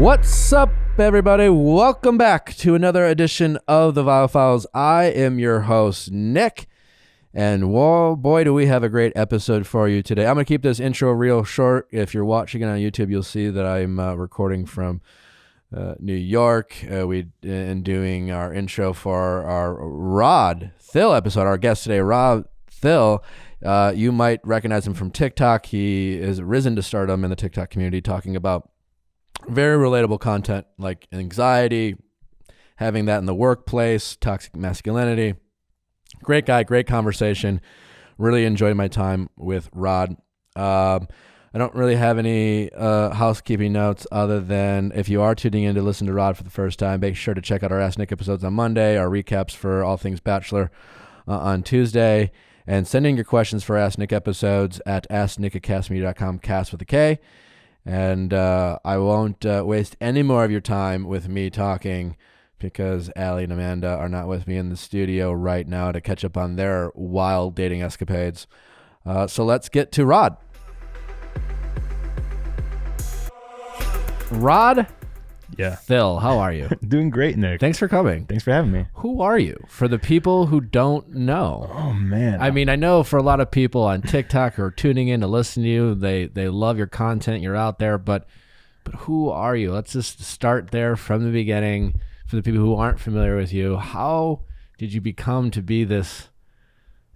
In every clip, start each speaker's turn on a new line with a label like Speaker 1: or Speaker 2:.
Speaker 1: What's up, everybody? Welcome back to another edition of the Viall Files. I am your host, Nick, and whoa, boy, do we have a great episode for you today. I'm going to keep this intro real short. If you're watching it on YouTube, you'll see that I'm recording from New York. And doing our intro for our Rod Thill episode. Our guest today, Rod Thill. You might recognize him from TikTok. He has risen to stardom in the TikTok community, talking about very relatable content like anxiety, having that in the workplace, toxic masculinity. Great guy, great conversation. Really enjoyed my time with Rod. I don't really have any housekeeping notes other than if you are tuning in to listen to Rod for the first time, make sure to check out our Ask Nick episodes on Monday, our recaps for all things Bachelor on Tuesday, and sending your questions for Ask Nick episodes at asknickacastmedia.com, cast with a K. And I won't waste any more of your time with me talking because Allie and Amanda are not with me in the studio right now to catch up on their wild dating escapades. So let's get to Rod. Rod Thill, how are you?
Speaker 2: Doing great, Nick.
Speaker 1: Thanks for coming.
Speaker 2: Thanks for having me.
Speaker 1: Who are you? For the people who don't know.
Speaker 2: Oh, man.
Speaker 1: I mean, I know for a lot of people on TikTok who are tuning in to listen to you, they love your content. You're out there, but who are you? Let's just start there from the beginning. For the people who aren't familiar with you, how did you become to be this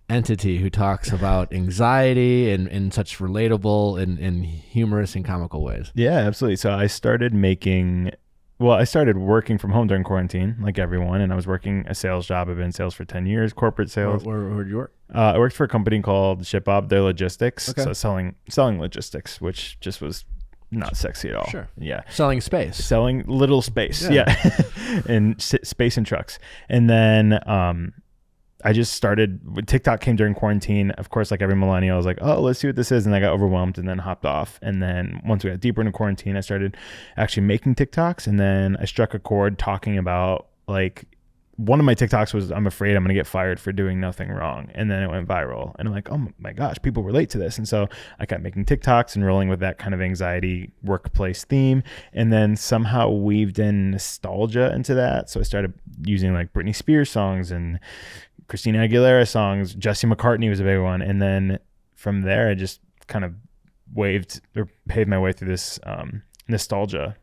Speaker 1: entity who talks about anxiety in such relatable and humorous and comical ways?
Speaker 2: Yeah, absolutely. So I started working from home during quarantine, like everyone, and I was working a sales job. I've been in sales for 10 years, corporate sales.
Speaker 1: Where did you work?
Speaker 2: I worked for a company called ShipBob. They're logistics,
Speaker 1: okay.
Speaker 2: So selling logistics, which just was not sexy at all.
Speaker 1: Sure.
Speaker 2: Yeah.
Speaker 1: Selling space.
Speaker 2: Selling little space. Yeah. And space and trucks. And then I just started, TikTok came during quarantine. Of course, like every millennial, I was like, oh, let's see what this is. And I got overwhelmed and then hopped off. And then once we got deeper into quarantine, I started actually making TikToks. And then I struck a chord talking about, like, one of my TikToks was, I'm afraid I'm going to get fired for doing nothing wrong. And then it went viral. And I'm like, oh my gosh, people relate to this. And so I kept making TikToks and rolling with that kind of anxiety workplace theme. And then somehow weaved in nostalgia into that. So I started using like Britney Spears songs and Christina Aguilera songs. Jesse McCartney was a big one. And then from there, I just kind of paved my way through this nostalgia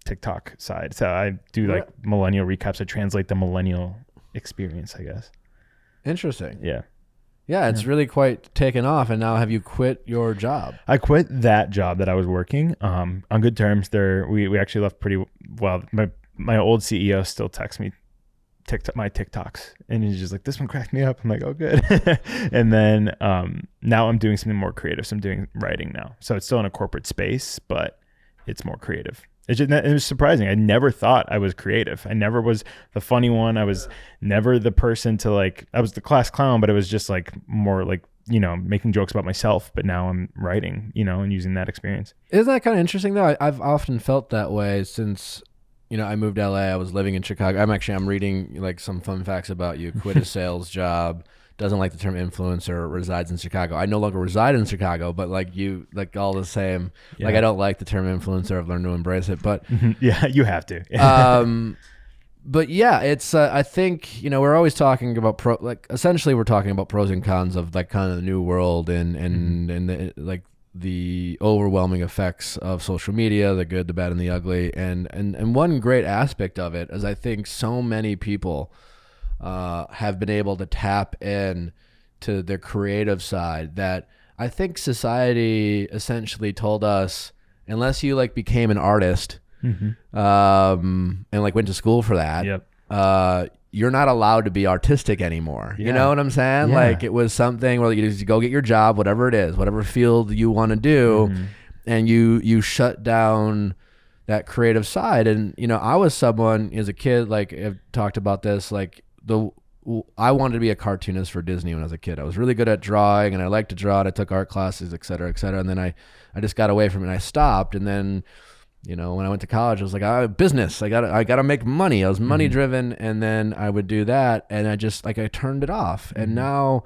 Speaker 2: TikTok side. So I do like millennial recaps. I translate the millennial experience, I guess.
Speaker 1: Interesting.
Speaker 2: Yeah.
Speaker 1: Yeah, it's really quite taken off. And now have you quit your job?
Speaker 2: I quit that job that I was working on good terms. We actually left pretty well. My old CEO still texts me my TikToks, and he's just like, this one cracked me up. I'm like, oh, good. And then now I'm doing something more creative. So I'm doing writing now. So it's still in a corporate space, but it's more creative. It was surprising. I never thought I was creative. I never was the funny one. I was never the person to I was the class clown, but it was just like more like, making jokes about myself. But now I'm writing, and using that experience.
Speaker 1: Isn't that kind of interesting though? I've often felt that way since, I moved to LA. I was living in Chicago. I'm reading like some fun facts about you. Quit a sales job. Doesn't like the term influencer, resides in Chicago. I no longer reside in Chicago, but all the same. Yeah. Like I don't like the term influencer. I've learned to embrace it, but
Speaker 2: yeah, you have to.
Speaker 1: But yeah, it's I think we're always talking about essentially we're talking about pros and cons of like kind of the new world and the overwhelming effects of social media, the good, the bad, and the ugly, and one great aspect of it is I think so many people have been able to tap in to their creative side that I think society essentially told us, unless you became an artist and went to school for that, you're not allowed to be artistic anymore. Yeah. You know what I'm saying? Yeah. It was something where you just go get your job, whatever it is, whatever field you want to do, and you shut down that creative side. And I was someone as a kid, I've talked about this, I wanted to be a cartoonist for Disney when I was a kid. I was really good at drawing and I liked to draw and I took art classes, et cetera, et cetera. And then I just got away from it and I stopped. And then, when I went to college, I was like, business, I gotta make money. I was money driven. And then I would do that. And I just, I turned it off. And now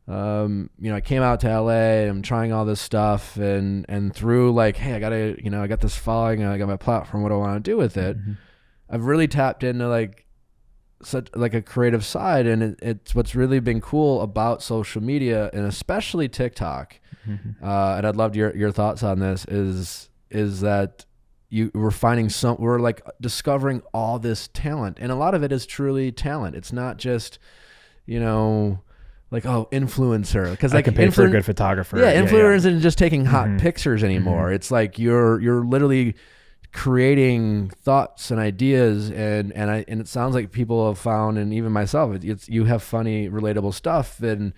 Speaker 1: I came out to LA, I'm trying all this stuff, and through like, hey, I got this following, I got my platform, what do I want to do with it? Mm-hmm. I've really tapped into like such like a creative side, and it's what's really been cool about social media, and especially TikTok. Mm-hmm. And I'd love your thoughts on this. Is that we're like discovering all this talent, and a lot of it is truly talent. It's not just, like, influencer, because like
Speaker 2: I can pay for a good photographer.
Speaker 1: Yeah, influencers isn't just taking hot pictures anymore. Mm-hmm. It's like you're literally creating thoughts and ideas, and it sounds like people have found, and even myself, you have funny, relatable stuff, and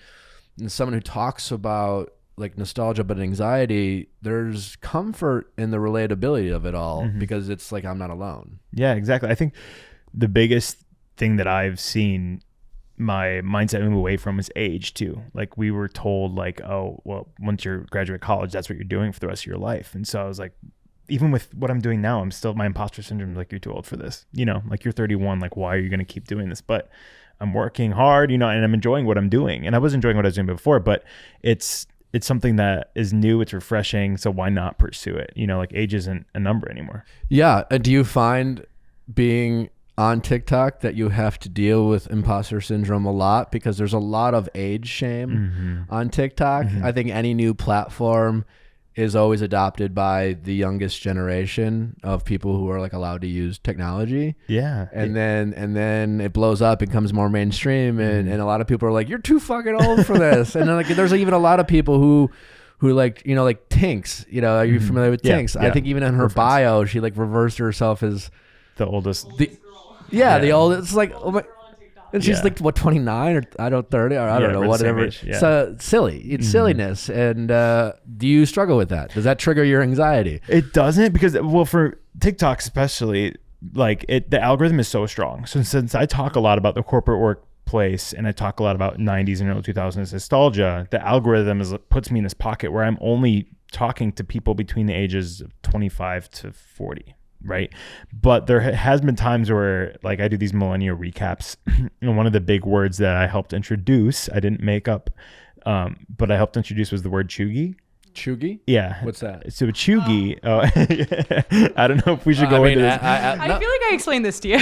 Speaker 1: someone who talks about like nostalgia but anxiety, there's comfort in the relatability of it all, because it's like, I'm not alone.
Speaker 2: Yeah, exactly. I think the biggest thing that I've seen my mindset move away from is age too. Like, we were told like, oh, well, once you're graduate college, that's what you're doing for the rest of your life. And so I was like, even with what I'm doing now, I'm still, my imposter syndrome, like, you're too old for this, like, you're 31, like, why are you going to keep doing this? But I'm working hard, and I'm enjoying what I'm doing. And I was enjoying what I was doing before, but it's something that is new, it's refreshing, so why not pursue it? Like, age isn't a number anymore.
Speaker 1: Yeah. Do you find being on TikTok that you have to deal with imposter syndrome a lot, because there's a lot of age shame on TikTok? I think any new platform is always adopted by the youngest generation of people who are like allowed to use technology.
Speaker 2: Yeah.
Speaker 1: And then it blows up and becomes more mainstream, and a lot of people are like, you're too fucking old for this. And then like there's even a lot of people who like, like Tinks, are you familiar with Tinks? Yeah. I think even in her bio, she like reversed herself as
Speaker 2: the oldest.
Speaker 1: The oldest. It's like, oh my, and she's like, what, 29 or 30 or I don't know, whatever. So silly. It's silliness. And do you struggle with that? Does that trigger your anxiety?
Speaker 2: It doesn't, because, well, for TikTok especially, like the algorithm is so strong. So since I talk a lot about the corporate workplace, and I talk a lot about 90s and early 2000s nostalgia, the algorithm puts me in this pocket where I'm only talking to people between the ages of 25 to 40. Right. But there has been times where like I do these millennial recaps, and one of the big words that I helped introduce, I didn't make up, but I helped introduce, was the word chuggy.
Speaker 1: Chuggy?
Speaker 2: Yeah.
Speaker 1: What's that?
Speaker 2: So chuggy, I don't know if we should go into this.
Speaker 3: I feel like I explained this to you.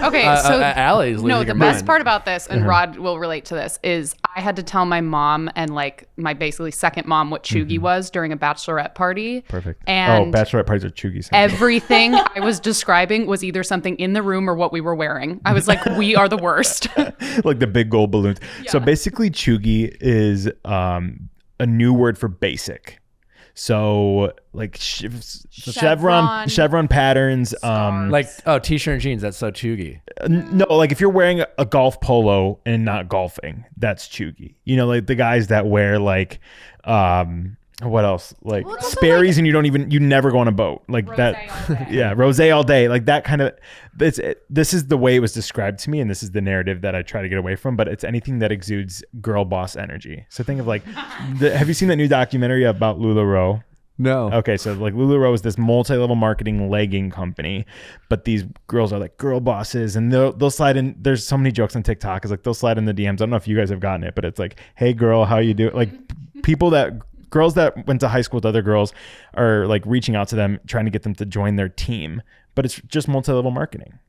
Speaker 3: Okay, so
Speaker 1: Allie's
Speaker 3: no, the best part about this, and Rod will relate to this, is I had to tell my mom and like my basically second mom what chuggy was during a bachelorette party.
Speaker 2: Perfect.
Speaker 3: And
Speaker 2: bachelorette parties are chuggy.
Speaker 3: Everything I was describing was either something in the room or what we were wearing. I was like, we are the worst.
Speaker 2: Like the big gold balloons. Yeah. So basically chuggy is a new word for basic. So like chevron patterns,
Speaker 1: like t-shirt and jeans. That's so chuggy.
Speaker 2: No, like if you're wearing a golf polo and not golfing, that's chuggy. Like the guys that wear like what else? Like Sperry's, and you never go on a boat like rosé that. Yeah, rosé all day, like that kind of. This is the way it was described to me, and this is the narrative that I try to get away from. But it's anything that exudes girl boss energy. So think of like, have you seen that new documentary about LuLaRoe?
Speaker 1: No.
Speaker 2: Okay, so like LuLaRoe is this multi-level marketing legging company, but these girls are like girl bosses, and they'll slide in. There's so many jokes on TikTok. It's like they'll slide in the DMs. I don't know if you guys have gotten it, but it's like, hey girl, how you doing? Like girls that went to high school with other girls are like reaching out to them, trying to get them to join their team. But it's just multi-level marketing.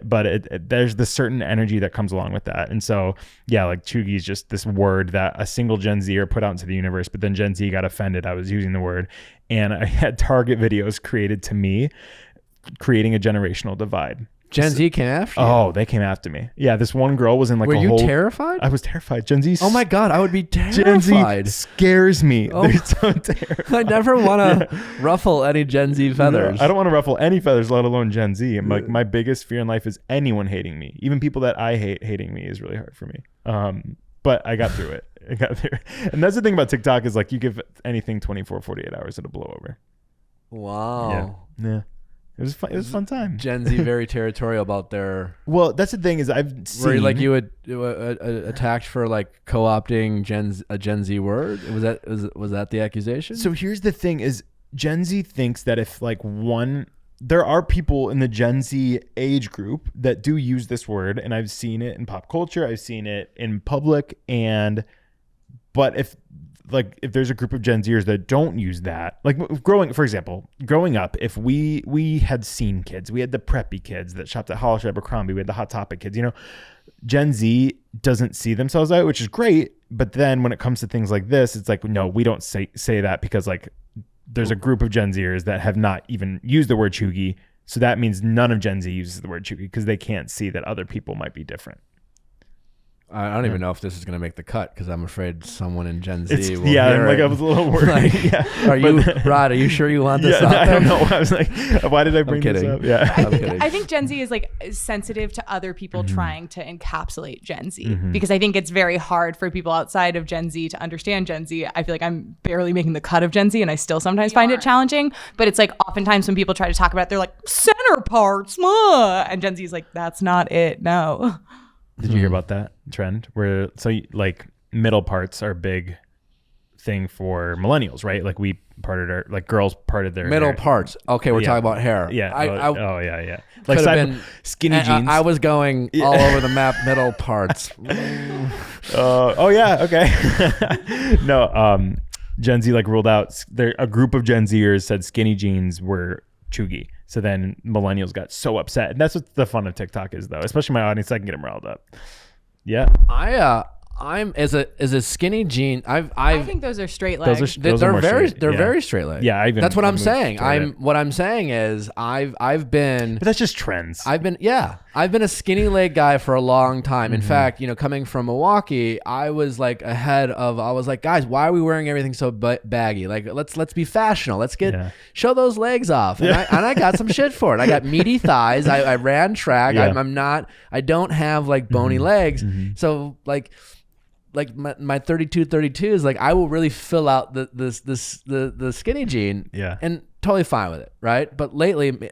Speaker 2: But there's this certain energy that comes along with that. And so, yeah, like chuggy is just this word that a single Gen Zer put out into the universe, but then Gen Z got offended I was using the word. And I had target videos created to me, creating a generational divide.
Speaker 1: Gen Z came after you?
Speaker 2: Oh, they came after me. Yeah, this one girl was in like
Speaker 1: Were you terrified?
Speaker 2: I was terrified. Gen Z.
Speaker 1: Oh my God, I would be terrified.
Speaker 2: Gen Z scares me. Oh. They're so terrified.
Speaker 1: I never want to ruffle any Gen Z feathers.
Speaker 2: No, I don't want to ruffle any feathers, let alone Gen Z. I'm like, my biggest fear in life is anyone hating me. Even people that I hate hating me is really hard for me. But I got through it. And that's the thing about TikTok is like you give anything 24, 48 hours, it'll blow over.
Speaker 1: Wow.
Speaker 2: Yeah. It was fun. It was a fun time.
Speaker 1: Gen Z very territorial about their.
Speaker 2: Well, that's the thing is I've seen.
Speaker 1: Were like you would attacked for like co-opting a Gen Z word? Was that the accusation?
Speaker 2: So here's the thing: is Gen Z thinks that if like there are people in the Gen Z age group that do use this word, and I've seen it in pop culture. I've seen it in public, and But if there's a group of Gen Zers that don't use that, like growing up, if we had scene kids, we had the preppy kids that shopped at Hollister, Abercrombie, we had the Hot Topic kids, Gen Z doesn't see themselves that way, which is great. But then when it comes to things like this, it's like, no, we don't say that because like there's a group of Gen Zers that have not even used the word cheugy. So that means none of Gen Z uses the word cheugy because they can't see that other people might be different.
Speaker 1: I don't even know if this is going to make the cut because I'm afraid someone in Gen Z will
Speaker 2: yeah,
Speaker 1: hear
Speaker 2: like
Speaker 1: it.
Speaker 2: I was a little worried.
Speaker 1: Rod, are you sure you want this out there?
Speaker 2: I don't know. I was like, why did I bring this up? Yeah.
Speaker 4: I think Gen Z is like sensitive to other people trying to encapsulate Gen Z because I think it's very hard for people outside of Gen Z to understand Gen Z. I feel like I'm barely making the cut of Gen Z and I still sometimes find it challenging. But it's like oftentimes when people try to talk about it, they're like, center parts, and Gen Z is like, that's not it. No.
Speaker 2: Did you hear about that trend where like middle parts are a big thing for millennials, right? Like we parted our, like girls parted their
Speaker 1: middle
Speaker 2: hair.
Speaker 1: parts. Okay, we're talking about hair.
Speaker 2: Yeah. Yeah.
Speaker 1: Like
Speaker 2: skinny jeans.
Speaker 1: I was going all over the map. Middle parts.
Speaker 2: Okay. No. Gen Z like ruled out. A group of Gen Zers said skinny jeans were cheugy. So then millennials got so upset. And that's what the fun of TikTok is, though. Especially my audience, I can get them riled up. Yeah.
Speaker 1: I'm as a skinny jean.
Speaker 4: I think those are straight legs.
Speaker 1: They're very straight legs.
Speaker 2: Yeah,
Speaker 1: that's what I'm saying. What I'm saying is I've been.
Speaker 2: But that's just trends.
Speaker 1: I've been a skinny leg guy for a long time. In fact, coming from Milwaukee, I was like I was like, guys, why are we wearing everything so baggy? Like let's be fashionable. Let's show those legs off. And I got some shit for it. I got meaty thighs. I ran track.
Speaker 2: Yeah.
Speaker 1: I don't have like bony legs. So like my 32 is like I will really fill out the skinny jean, and totally fine with it, right? But lately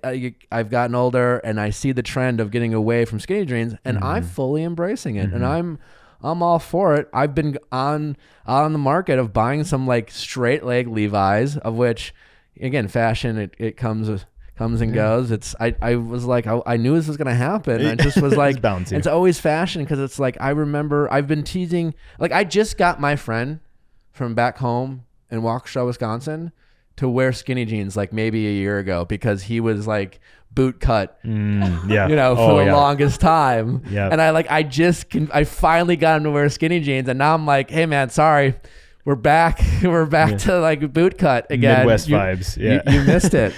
Speaker 1: I've gotten older and I see the trend of getting away from skinny jeans, and I'm fully embracing it, and I'm all for it. I've been on the market of buying some like straight leg Levi's, of which again fashion it comes and goes. I was like, I knew this was going to happen. I just was like, it's always fashion because it's like, I remember I've been teasing, like I just got my friend from back home in Waukesha, Wisconsin to wear skinny jeans like maybe a year ago because he was like boot cut, for the longest time.
Speaker 2: Yeah.
Speaker 1: And I finally got him to wear skinny jeans, and now I'm like, hey man, sorry. We're back to like boot cut again.
Speaker 2: Midwest vibes. Yeah.
Speaker 1: You missed it.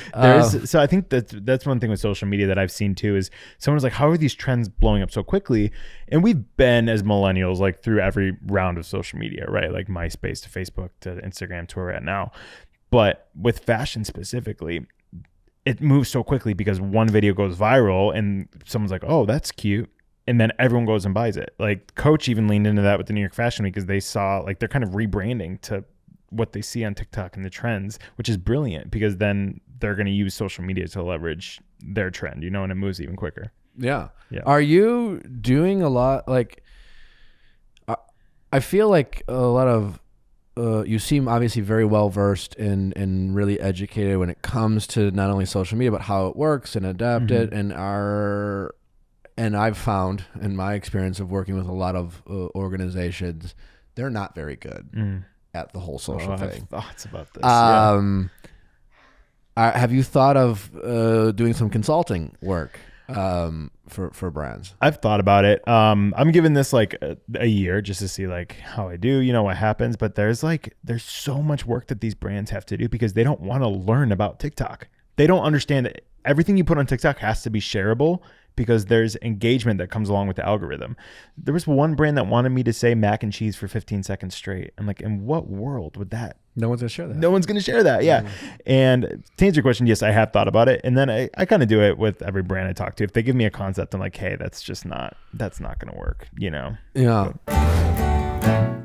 Speaker 2: So I think that's one thing with social media that I've seen too is someone's like, how are these trends blowing up so quickly? And we've been as millennials like through every round of social media, right? Like MySpace to Facebook to Instagram to where we're at now. But with fashion specifically, it moves so quickly because one video goes viral and someone's like, oh, that's cute. And then everyone goes and buys it. Like Coach even leaned into that with the New York Fashion Week because they saw like they're kind of rebranding to what they see on TikTok and the trends, which is brilliant because then they're going to use social media to leverage their trend, and it moves even quicker.
Speaker 1: Yeah. Are you doing a lot? Like, I feel like a lot of, you seem obviously very well versed and really educated when it comes to not only social media, but how it works and adapt it and I've found in my experience of working with a lot of organizations, they're not very good at the whole social thing. I have
Speaker 2: thoughts about this.
Speaker 1: Have you thought of doing some consulting work for brands?
Speaker 2: I've thought about it. I'm giving this like a year just to see like how I do, what happens. But there's so much work that these brands have to do because they don't want to learn about TikTok. They don't understand that everything you put on TikTok has to be shareable because there's engagement that comes along with the algorithm. There was one brand that wanted me to say mac and cheese for 15 seconds straight. I'm like, in what world would that?
Speaker 1: No one's going to share that.
Speaker 2: No one's going to share that. Yeah. And to answer your question, yes, I have thought about it. And then I kind of do it with every brand I talk to. If they give me a concept, I'm like, hey, that's not going to work,
Speaker 1: Yeah.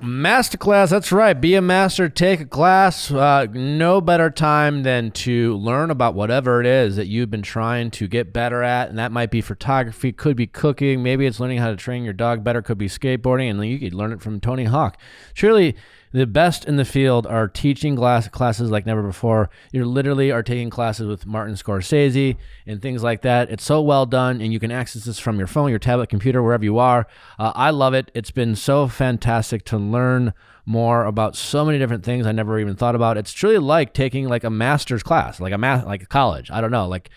Speaker 1: Masterclass, that's right. Be a master, take a class. No better time than to learn about whatever it is that you've been trying to get better at. And that might be photography, could be cooking. Maybe it's learning how to train your dog better, could be skateboarding. And you could learn it from Tony Hawk. Surely The best in the field are teaching classes like never before. You literally are taking classes with Martin Scorsese and things like that. It's so well done, and you can access this from your phone, your tablet, computer, wherever you are. I love it. It's been so fantastic to learn more about so many different things I never even thought about. It's truly like taking like a master's class, like a college. I don't know, like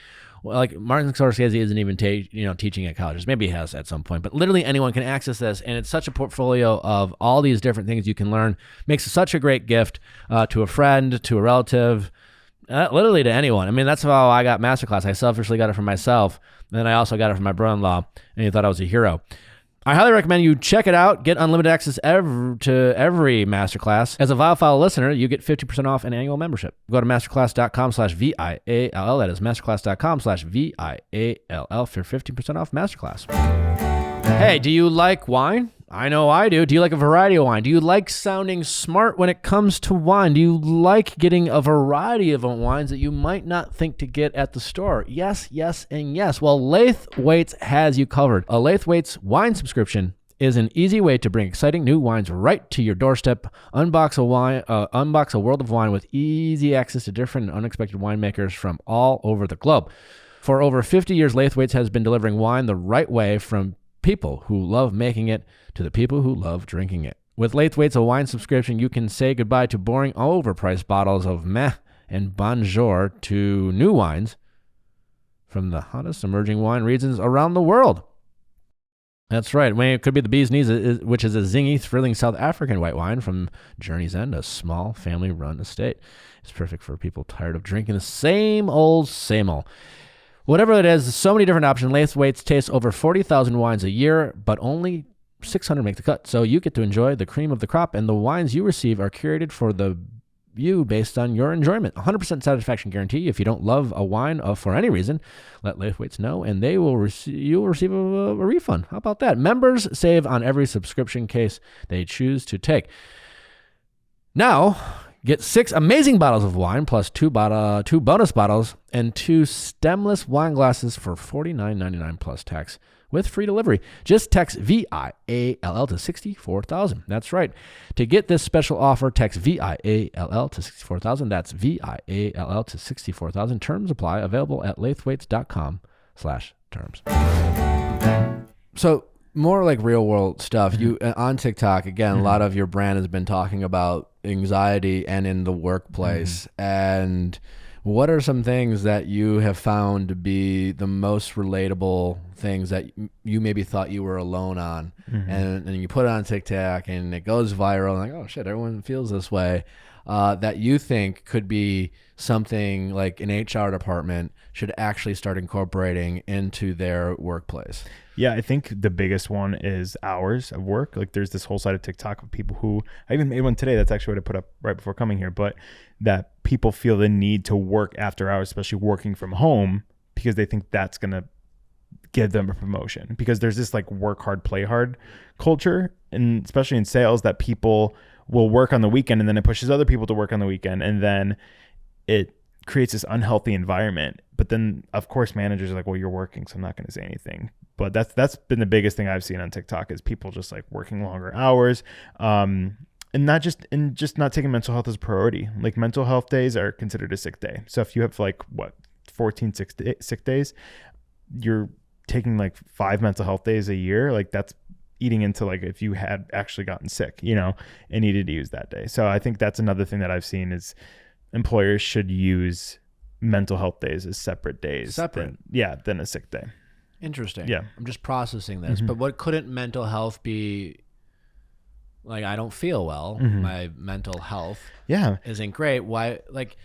Speaker 1: Martin Scorsese isn't even teaching at colleges. Maybe he has at some point, but literally anyone can access this, and it's such a portfolio of all these different things you can learn. Makes it such a great gift to a friend, to a relative, literally to anyone. I mean, that's how I got Masterclass. I selfishly got it for myself, and then I also got it from my brother-in-law, and he thought I was a hero. I highly recommend you check it out. Get unlimited access to every Masterclass. As a Viall listener, you get 50% off an annual membership. Go to masterclass.com/VIALL. That is masterclass.com/VIALL for 50% off Masterclass. Hey, do you like wine? I know I do. Do you like a variety of wine? Do you like sounding smart when it comes to wine? Do you like getting a variety of wines that you might not think to get at the store? Yes, yes, and yes. Well, Laithwaites has you covered. A Laithwaites wine subscription is an easy way to bring exciting new wines right to your doorstep. Unbox a world of wine with easy access to different and unexpected winemakers from all over the globe. For over 50 years, Laithwaites has been delivering wine the right way from people who love making it to the people who love drinking it. With Laithwaites, a wine subscription, you can say goodbye to boring, overpriced bottles of meh and bonjour to new wines from the hottest emerging wine regions around the world. That's right. I mean, it could be the Bee's Knees, which is a zingy, thrilling South African white wine from Journey's End, a small family-run estate. It's perfect for people tired of drinking the same old, same old. Whatever it is, so many different options. Laithwaites tastes over 40,000 wines a year, but only 600 make the cut. So you get to enjoy the cream of the crop, and the wines you receive are curated for you based on your enjoyment. 100% satisfaction guarantee. If you don't love a wine for any reason, let Laithwaites know, and you will receive a refund. How about that? Members save on every subscription case they choose to take. Now, get 6 amazing bottles of wine plus 2 bonus bottles and 2 stemless wine glasses for $49.99 plus tax with free delivery. Just text VIALL to 64,000. That's right. To get this special offer, text VIALL to 64,000. That's VIALL to 64,000. Terms apply. Available at laithwaites.com/terms. So more like real world stuff. You on TikTok, again, a lot of your brand has been talking about anxiety and in the workplace. And what are some things that you have found to be the most relatable things that you maybe thought you were alone on, and you put it on TikTok and it goes viral, and like, oh shit, everyone feels this way, that you think could be something like an HR department should actually start incorporating into their workplace?
Speaker 2: Yeah, I think the biggest one is hours of work. Like there's this whole side of TikTok of people who, I even made one today, that's actually what I put up right before coming here, but that people feel the need to work after hours, especially working from home, because they think that's going to give them a promotion. Because there's this like work hard, play hard culture, and especially in sales, that people will work on the weekend and then it pushes other people to work on the weekend, and then it creates this unhealthy environment. But then of course managers are like, well, you're working, so I'm not going to say anything. But that's been the biggest thing I've seen on TikTok is people just like working longer hours, and just not taking mental health as a priority. Like mental health days are considered a sick day. So if you have like 14 sick days, you're taking like 5 mental health days a year. Like that's eating into like if you had actually gotten sick, and needed to use that day. So I think that's another thing that I've seen is employers should use mental health days as separate days than a sick day.
Speaker 1: Interesting.
Speaker 2: Yeah.
Speaker 1: I'm just processing this. But what couldn't mental health be? Like, I don't feel well. My mental health isn't great. Why? Like,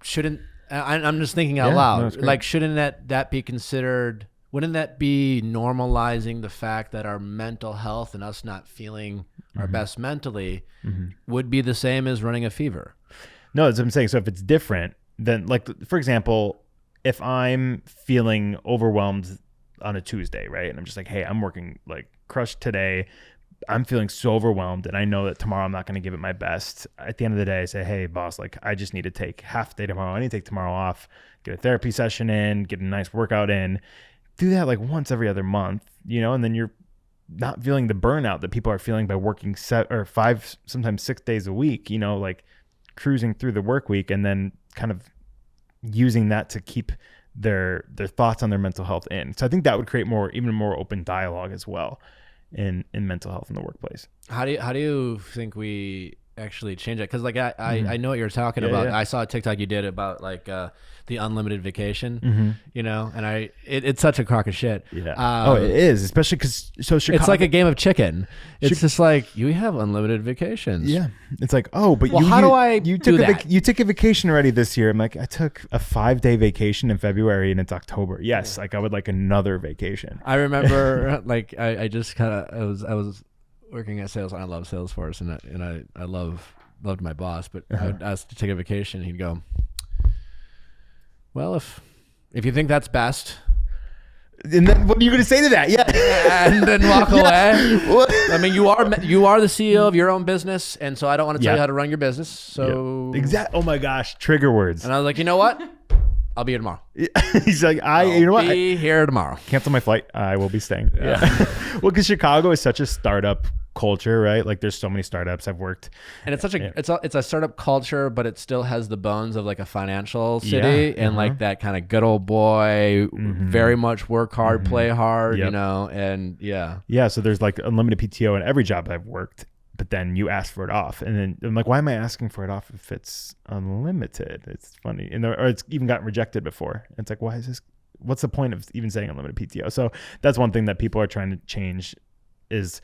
Speaker 1: shouldn't, I'm just thinking out loud. No, like, shouldn't that be considered, wouldn't that be normalizing the fact that our mental health and us not feeling our best mentally would be the same as running a fever?
Speaker 2: No, that's what I'm saying. So if it's different, then like, for example, if I'm feeling overwhelmed on a Tuesday, right? And I'm just like, hey, I'm working like crushed today. I'm feeling so overwhelmed, and I know that tomorrow I'm not going to give it my best. At the end of the day, I say, hey, boss, like I just need to take half day tomorrow. I need to take tomorrow off, get a therapy session in, get a nice workout in. Do that like once every other month, and then you're not feeling the burnout that people are feeling by working 5, sometimes 6 days a week, like cruising through the work week and then kind of using that to keep their thoughts on their mental health in. So I think that would create even more open dialogue as well in mental health in the workplace.
Speaker 1: How do you think we actually change it? Because like I know what you're talking about. I saw a TikTok you did about like the unlimited vacation, and it's such a crock of shit.
Speaker 2: Yeah. It is, especially because Chicago,
Speaker 1: it's like a game of chicken. It's just like you have unlimited vacations.
Speaker 2: Yeah. It's like, but
Speaker 1: how do I
Speaker 2: you
Speaker 1: do
Speaker 2: took
Speaker 1: that?
Speaker 2: You took a vacation already this year. I'm like, I took a 5-day vacation in February and it's October. Yes, like I would like another vacation.
Speaker 1: I remember like I just kind of I was working at sales. I love Salesforce and I loved my boss, but I would ask to take a vacation. He'd go, well, if you think that's best,
Speaker 2: and then what are you going to say to that? Yeah,
Speaker 1: and then walk away. What? I mean, you are the CEO of your own business, and so I don't want to tell you how to run your business. So
Speaker 2: Oh my gosh, trigger words.
Speaker 1: And I was like, you know what? I'll be here tomorrow.
Speaker 2: He's like,
Speaker 1: be here tomorrow.
Speaker 2: Cancel my flight. I will be staying. Yeah. Well, because Chicago is such a startup culture, right? Like there's so many startups I've worked,
Speaker 1: and it's such it's a startup culture, but it still has the bones of like a financial city and like that kind of good old boy, very much work hard, play hard, and
Speaker 2: so there's like unlimited PTO in every job I've worked, but then you ask for it off, and then I'm like, why am I asking for it off if it's unlimited? It's funny, or it's even gotten rejected before. It's like, why is this? What's the point of even saying unlimited PTO? So that's one thing that people are trying to change is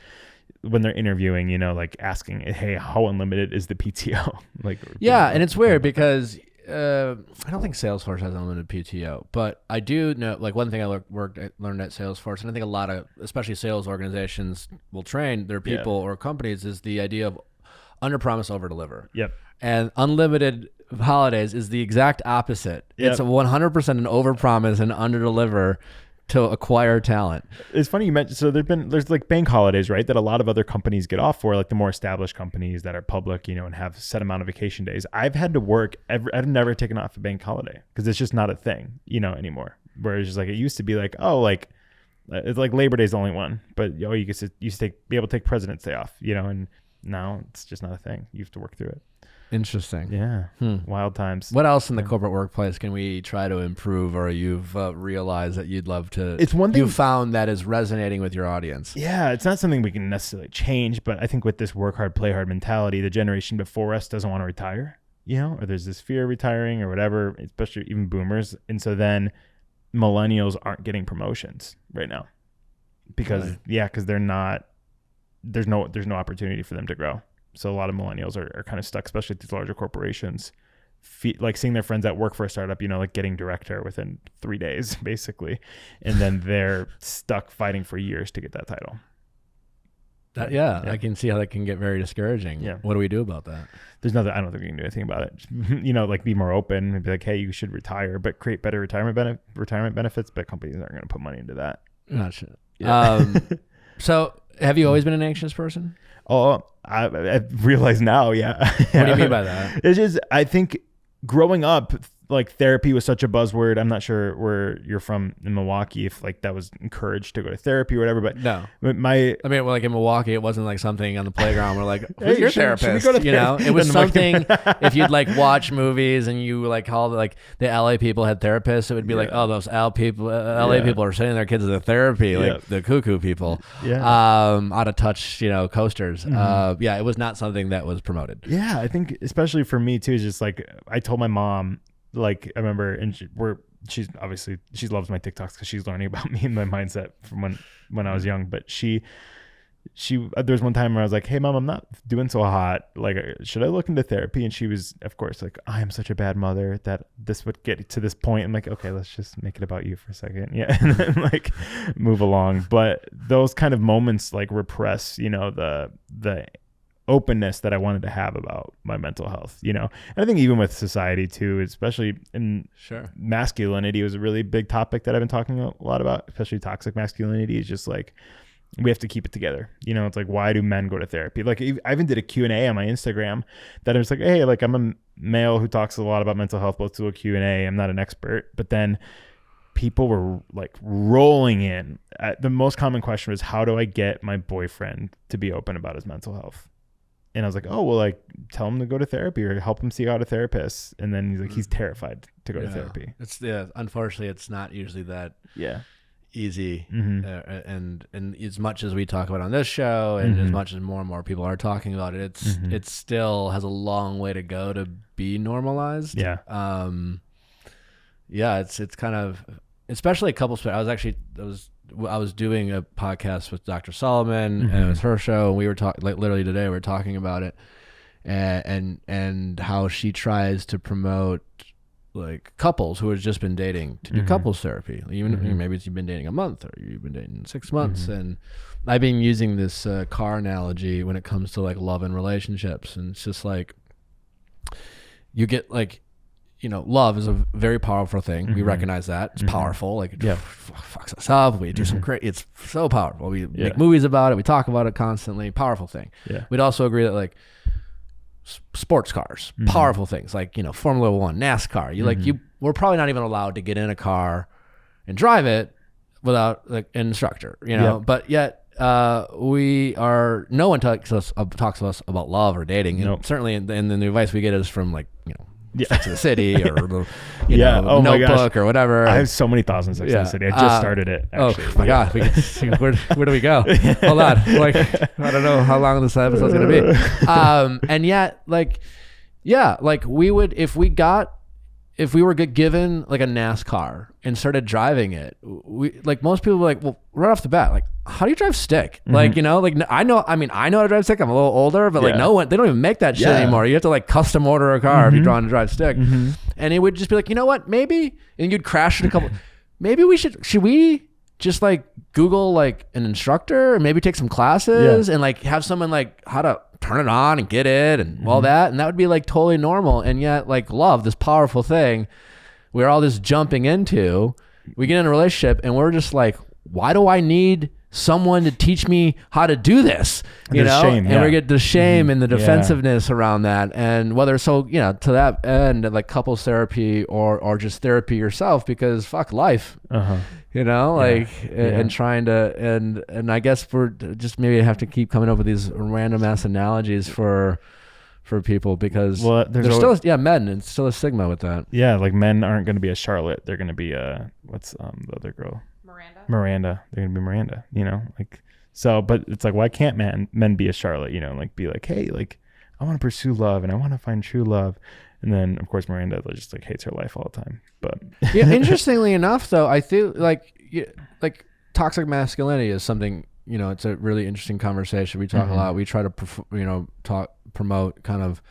Speaker 2: when they're interviewing, like asking, hey, how unlimited is the PTO?
Speaker 1: And it's weird because I don't think Salesforce has unlimited PTO, but I do know, like one thing I learned at Salesforce, and I think a lot of, especially sales organizations will train their people or companies, is the idea of under promise, over deliver.
Speaker 2: Yep.
Speaker 1: And unlimited holidays is the exact opposite. Yep. It's 100% an over promise and under deliver to acquire talent.
Speaker 2: It's funny you mentioned, so there's like bank holidays, right, that a lot of other companies get off for, like the more established companies that are public, and have a set amount of vacation days. I've had to work I've never taken off a bank holiday because it's just not a thing, anymore. Whereas just like it used to be like, it's like Labor Day's the only one, but you used to be able to take President's Day off, and now it's just not a thing. You have to work through it.
Speaker 1: Interesting.
Speaker 2: Yeah. Wild times.
Speaker 1: What else in the corporate workplace can we try to improve, or you've realized that you'd love to?
Speaker 2: It's one thing
Speaker 1: you found that is resonating with your audience.
Speaker 2: Yeah, it's not something we can necessarily change, but I think with this work hard, play hard mentality, the generation before us doesn't want to retire, or there's this fear of retiring or whatever, especially even boomers. And so then millennials aren't getting promotions right now because they're not, there's no opportunity for them to grow. So a lot of millennials are kind of stuck, especially at these larger corporations, like seeing their friends at work for a startup, like getting director within 3 days, basically. And then they're stuck fighting for years to get that title.
Speaker 1: I can see how that can get very discouraging. Yeah. What do we do about that?
Speaker 2: I don't think we can do anything about it. Like be more open and be like, hey, you should retire, but create better retirement benefits. But companies aren't going to put money into that.
Speaker 1: Gotcha. Yeah. So have you always been an anxious person?
Speaker 2: Oh, I realize now. Yeah.
Speaker 1: What do you mean by that?
Speaker 2: It's just, I think growing up, like therapy was such a buzzword. I'm not sure where you're from in Milwaukee, if like that was encouraged to go to therapy or whatever, but
Speaker 1: no. Like in Milwaukee, it wasn't like something on the playground where like, who's your therapist? It was something, if you'd like watch movies and you like call like the LA people had therapists, it would be like, oh, those LA people are sending their kids to therapy, like the cuckoo people, out of touch, coasters. It was not something that was promoted.
Speaker 2: Yeah. I think especially for me too, is just like, I told my mom, like I remember, and she loves my TikToks because she's learning about me and my mindset from when I was young. But she there's one time where I was like, hey mom, I'm not doing so hot. Like, should I look into therapy? And she was, of course, like, I am such a bad mother that this would get to this point. I'm like, okay, let's just make it about you for a second. Yeah. And then like move along. But those kind of moments like repress, the openness that I wanted to have about my mental health, and I think even with society too, especially in masculinity was a really big topic that I've been talking a lot about, especially toxic masculinity. Is just like, we have to keep it together. It's like, why do men go to therapy? Like I even did a Q&A on my Instagram that I was like, hey, like I'm a male who talks a lot about mental health. Let's do a Q&A. I'm not an expert, but then people were like rolling in. The most common question was, how do I get my boyfriend to be open about his mental health? And I was like, oh, well, like tell him to go to therapy or help him seek out a therapist. And then he's like, he's terrified to go to therapy.
Speaker 1: Unfortunately, it's not usually that easy.
Speaker 2: Mm-hmm.
Speaker 1: And as much as we talk about on this show, and as much as more and more people are talking about it, it still has a long way to go to be normalized.
Speaker 2: Yeah.
Speaker 1: It's kind of, especially couples. I was doing a podcast with Dr. Solomon, and it was her show, and we were talking, like literally today we were talking about it, and how she tries to promote like couples who have just been dating to do couples therapy. Even maybe you've been dating a month, or you've been dating 6 months, and I've been using this car analogy when it comes to like love and relationships, and it's just like you get like, you know, love is a very powerful thing. We recognize that. It's powerful. Like, it fucks us up. We do some great, it's so powerful. We make movies about it. We talk about it constantly. Powerful thing. Yeah. We'd also agree that like sports cars, powerful things like, you know, Formula One, NASCAR. We're probably not even allowed to get in a car and drive it without like an instructor, you know, but yet no one talks to us about love or dating. And certainly in the advice we get is from like, you know, Sex of the City or you know, Notebook or whatever.
Speaker 2: I have so many thoughts on Sex of the City. I just started it. Actually.
Speaker 1: Oh my God. Where do we go? Hold on. Like, I don't know how long this episode's going to be. And yet like, like we would, if we were given like a NASCAR and started driving it, we like most people were like, well, right off the bat, like, how do you drive stick? Like, you know, like I know how to drive stick. I'm a little older, but like no one, they don't even make that shit anymore. You have to like custom order a car if you're trying to drive stick. And it would just be like, you know what, maybe, and you'd crash it a couple, maybe should we just like Google like an instructor and maybe take some classes and like have someone like how to turn it on and get it and all that. And that would be like totally normal. And yet like love, this powerful thing we're all just jumping into, we get in a relationship and we're just like, why do I need someone to teach me how to do this? You know, shame, and we get the shame and the defensiveness around that. And whether, so, you know, to that end, like couples therapy or just therapy yourself, because fuck life, you know, like, and trying to, and I guess we're just maybe have to keep coming up with these random ass analogies for people, because there's still men, and still a stigma with that.
Speaker 2: Yeah, like men aren't going to be a Charlotte. They're going to be what's the other girl? Miranda. They're going to be Miranda, you know, like, so, but it's like, why can't men be a Charlotte, you know, like be like, hey, like I want to pursue love and I want to find true love. And then of course Miranda just like hates her life all the time. But
Speaker 1: interestingly enough though, I feel like toxic masculinity is something, you know, it's a really interesting conversation. We talk a lot. We try to, promote kind of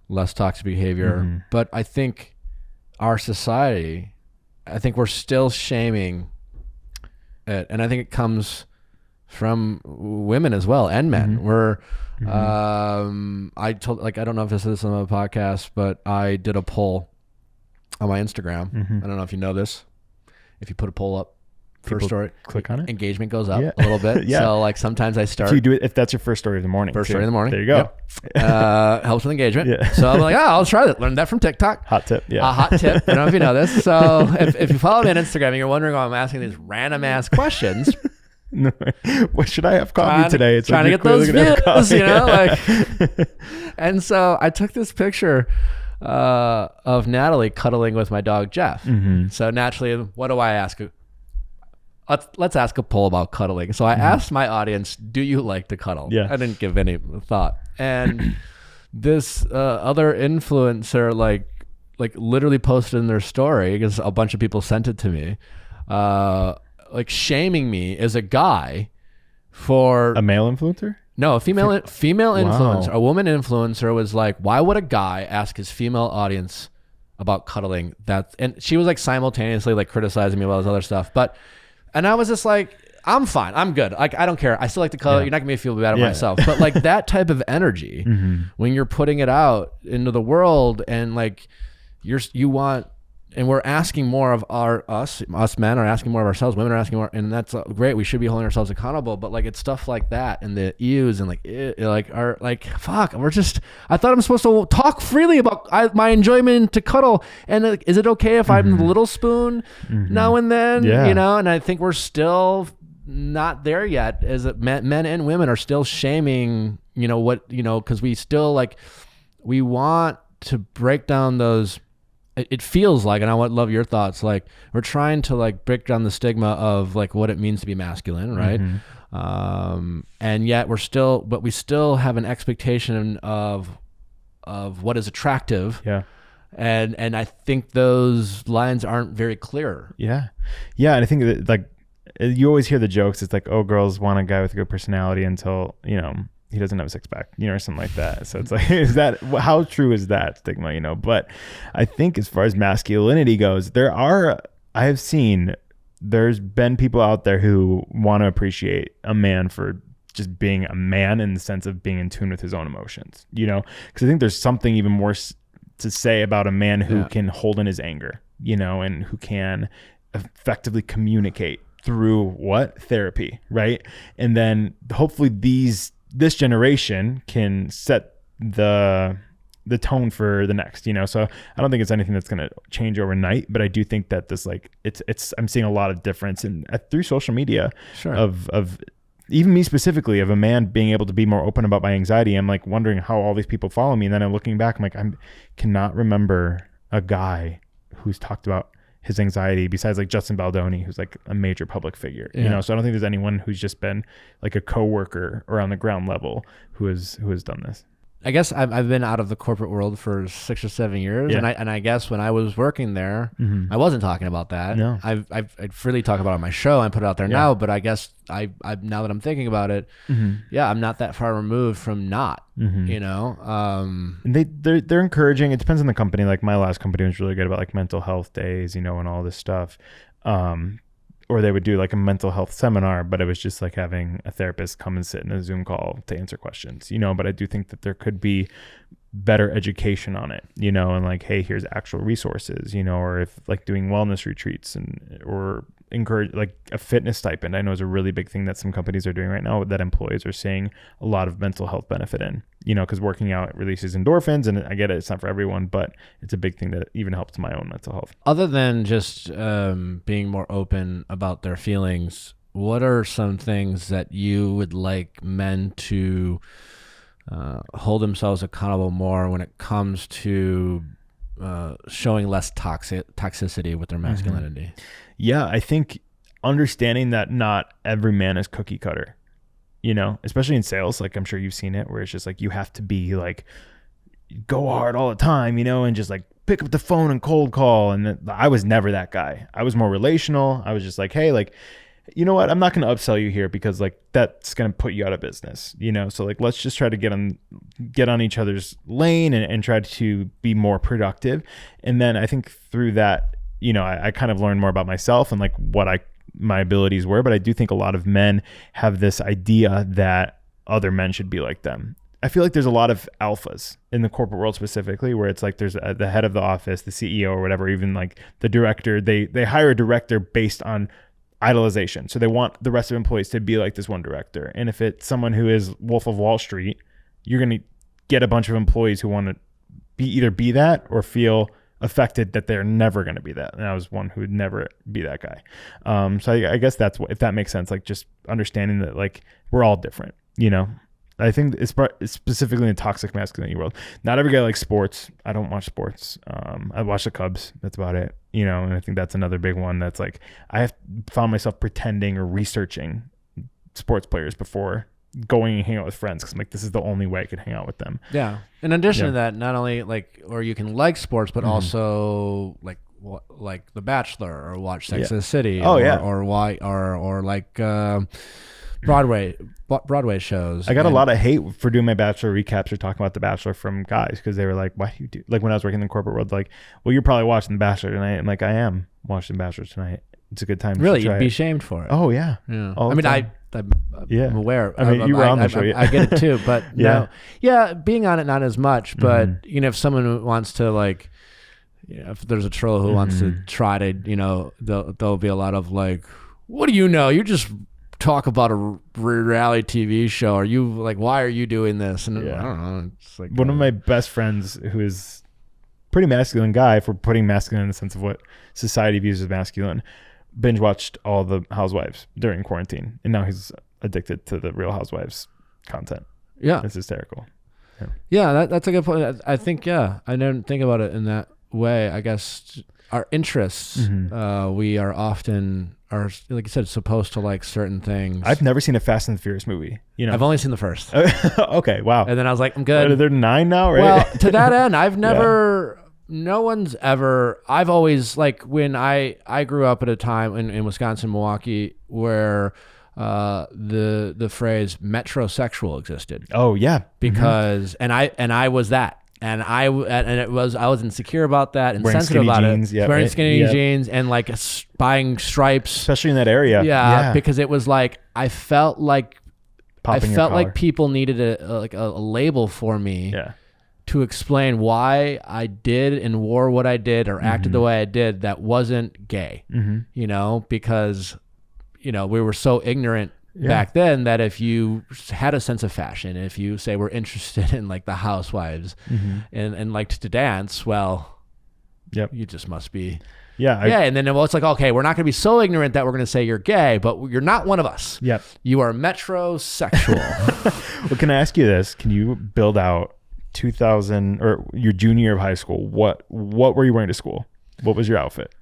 Speaker 1: less toxic behavior. But I think our society, we're still shaming it. And I think it comes from women as well, and men. We're, I don't know if this is on a podcast, but I did a poll on my Instagram. I don't know if you know this. If you put a poll up, first story,
Speaker 2: click on it,
Speaker 1: engagement goes up a little bit. So like sometimes I start.
Speaker 2: If you do it, if that's your first story of the morning.
Speaker 1: Story in the morning.
Speaker 2: There you go.
Speaker 1: Yep. Helps with engagement. So I'm like, I'll try that. Learned that from TikTok.
Speaker 2: Hot tip. Yeah.
Speaker 1: Hot tip. I don't know if you know this. So if you follow me on Instagram and you're wondering why I'm asking these random ass questions.
Speaker 2: No, what should I have coffee today? It's
Speaker 1: trying to get those views, you know, like. And so I took this picture of Natalie cuddling with my dog Jeff. So naturally, what do I ask? Let's ask a poll about cuddling. So I asked my audience, do you like to cuddle? I didn't give any thought. And this other influencer like literally posted in their story, because a bunch of people sent it to me, like shaming me as a guy for
Speaker 2: a male influencer.
Speaker 1: No, a female influencer, a woman influencer was like, why would a guy ask his female audience about cuddling? And she was like simultaneously like criticizing me about this other stuff. And I was just like, I'm fine. I'm good. Like, I don't care. I still like to cuddle. You're not gonna make me feel bad about myself. But like that type of energy, when you're putting it out into the world, and like you want we're asking more of us men are asking more of ourselves, women are asking more, and that's great. We should be holding ourselves accountable, but like it's stuff like that and the ews and fuck, I thought I'm supposed to talk freely about my enjoyment to cuddle, and like, is it okay if I'm the little spoon now and then, and I think we're still not there yet, as men and women are still shaming, because we still we want to break down those. It feels like, and I would love your thoughts, like we're trying to like break down the stigma of like what it means to be masculine, right? And yet we still have an expectation of what is attractive.
Speaker 2: Yeah.
Speaker 1: And I think those lines aren't very clear.
Speaker 2: Yeah. Yeah. And I think that like you always hear the jokes. It's like, oh, girls want a guy with a good personality until, he doesn't have a six pack, or something like that. So it's like, how true is that stigma, But I think as far as masculinity goes, there's been people out there who want to appreciate a man for just being a man in the sense of being in tune with his own emotions, because I think there's something even more to say about a man who can hold in his anger, and who can effectively communicate through therapy, right? And then hopefully this generation can set the tone for the next, so I don't think it's anything that's going to change overnight, but I do think that this I'm seeing a lot of difference through social media.
Speaker 1: Sure.
Speaker 2: of even me specifically, of a man being able to be more open about my anxiety. I'm like wondering how all these people follow me, and then I'm looking back, I'm like, I cannot remember a guy who's talked about his anxiety besides like Justin Baldoni, who's like a major public figure, so I don't think there's anyone who's just been like a coworker or on the ground level who has done this.
Speaker 1: I guess I've been out of the corporate world for 6 or 7 years, and I guess when I was working there, I wasn't talking about that.
Speaker 2: No.
Speaker 1: I freely talk about it on my show and put it out there now, but I guess I now that I'm thinking about it, I'm not that far removed from not,
Speaker 2: And they're encouraging. It depends on the company. Like my last company was really good about like mental health days, and all this stuff. Or they would do like a mental health seminar, but it was just like having a therapist come and sit in a Zoom call to answer questions, but I do think that there could be better education on it, and like, hey, here's actual resources, or if like doing wellness retreats or encourage like a fitness stipend, I know is a really big thing that some companies are doing right now that employees are seeing a lot of mental health benefit in, because working out releases endorphins, and I get it, it's not for everyone, but it's a big thing that even helps my own mental health.
Speaker 1: Other than just being more open about their feelings, what are some things that you would like men to hold themselves accountable more when it comes to showing less toxicity with their masculinity?
Speaker 2: Yeah, I think understanding that not every man is cookie cutter, especially in sales. Like I'm sure you've seen it where it's just like you have to be like go hard all the time, and just like pick up the phone and cold call. And I was never that guy. I was more relational. I was just like, hey, like, you know what? I'm not going to upsell you here because like that's going to put you out of business, So like, let's just try to get on each other's lane and try to be more productive. And then I think through that, I kind of learned more about myself and like what my abilities were. But I do think a lot of men have this idea that other men should be like them. I feel like there's a lot of alphas in the corporate world specifically, where it's like there's the head of the office, the CEO or whatever, even like the director. They hire a director based on idolization. So they want the rest of employees to be like this one director. And if it's someone who is Wolf of Wall Street, you're going to get a bunch of employees who want to either be that or feel affected that they're never going to be that. And I was one who would never be that guy. So I guess that's what, if that makes sense, like just understanding that like we're all different, I think it's specifically in the toxic masculinity world. Not every guy likes sports. I don't watch sports. I watch the Cubs. That's about it. And I think that's another big one that's like, I have found myself pretending or researching sports players before going and hang out with friends. Cause I'm like, this is the only way I could hang out with them.
Speaker 1: Yeah. In addition to that, not only like, or you can like sports, but also like The Bachelor or watch Sex and the City. Or like, Broadway shows.
Speaker 2: I got a lot of hate for doing my Bachelor recaps or talking about The Bachelor from guys because they were like, why do you do, like when I was working in the corporate world, like, well, you're probably watching The Bachelor tonight. I'm like, I am watching The Bachelor tonight. It's a good time.
Speaker 1: Really? You'd be shamed for it.
Speaker 2: Oh yeah.
Speaker 1: I'm aware.
Speaker 2: I mean, you were on the show.
Speaker 1: I get it too, but being on it, not as much, but if someone wants to like, if there's a troll who wants to try to, there'll be a lot of like, what do you know? You just talk about a reality TV show. Are you like, why are you doing this? And I don't know. It's like
Speaker 2: one of my best friends who is pretty masculine guy, if we're putting masculine in the sense of what society views as masculine, binge watched all the Housewives during quarantine, and now he's addicted to the Real Housewives content.
Speaker 1: Yeah,
Speaker 2: it's hysterical.
Speaker 1: That's a good point. I think I didn't think about it in that way. I guess our interests, we are often like you said, supposed to like certain things.
Speaker 2: I've never seen a Fast and the Furious movie.
Speaker 1: I've only seen the first.
Speaker 2: Okay, wow.
Speaker 1: And then I was like, I'm good.
Speaker 2: Are there 9 now, right?
Speaker 1: Well, to that end, I've never. No one's ever. I've always like when I grew up at a time in Wisconsin, Milwaukee, where the phrase Metrosexual existed.
Speaker 2: Oh yeah,
Speaker 1: because and I was that, and I was insecure about that and
Speaker 2: wearing
Speaker 1: sensitive about
Speaker 2: jeans,
Speaker 1: it. Wearing skinny jeans and like buying stripes,
Speaker 2: especially in that area.
Speaker 1: Yeah, because it was like I felt like people needed a label for me.
Speaker 2: Yeah.
Speaker 1: To explain why I did and wore what I did or acted the way I did that wasn't gay, because, we were so ignorant back then that if you had a sense of fashion, if you say were interested in like the Housewives and liked to dance, well, you just must be. Yeah. And then it's like, okay, we're not going to be so ignorant that we're going to say you're gay, but you're not one of us.
Speaker 2: Yep.
Speaker 1: You are metrosexual.
Speaker 2: Well, can I ask you this? Can you build out 2000 or your junior year of high school? What were you wearing to school? What was your outfit?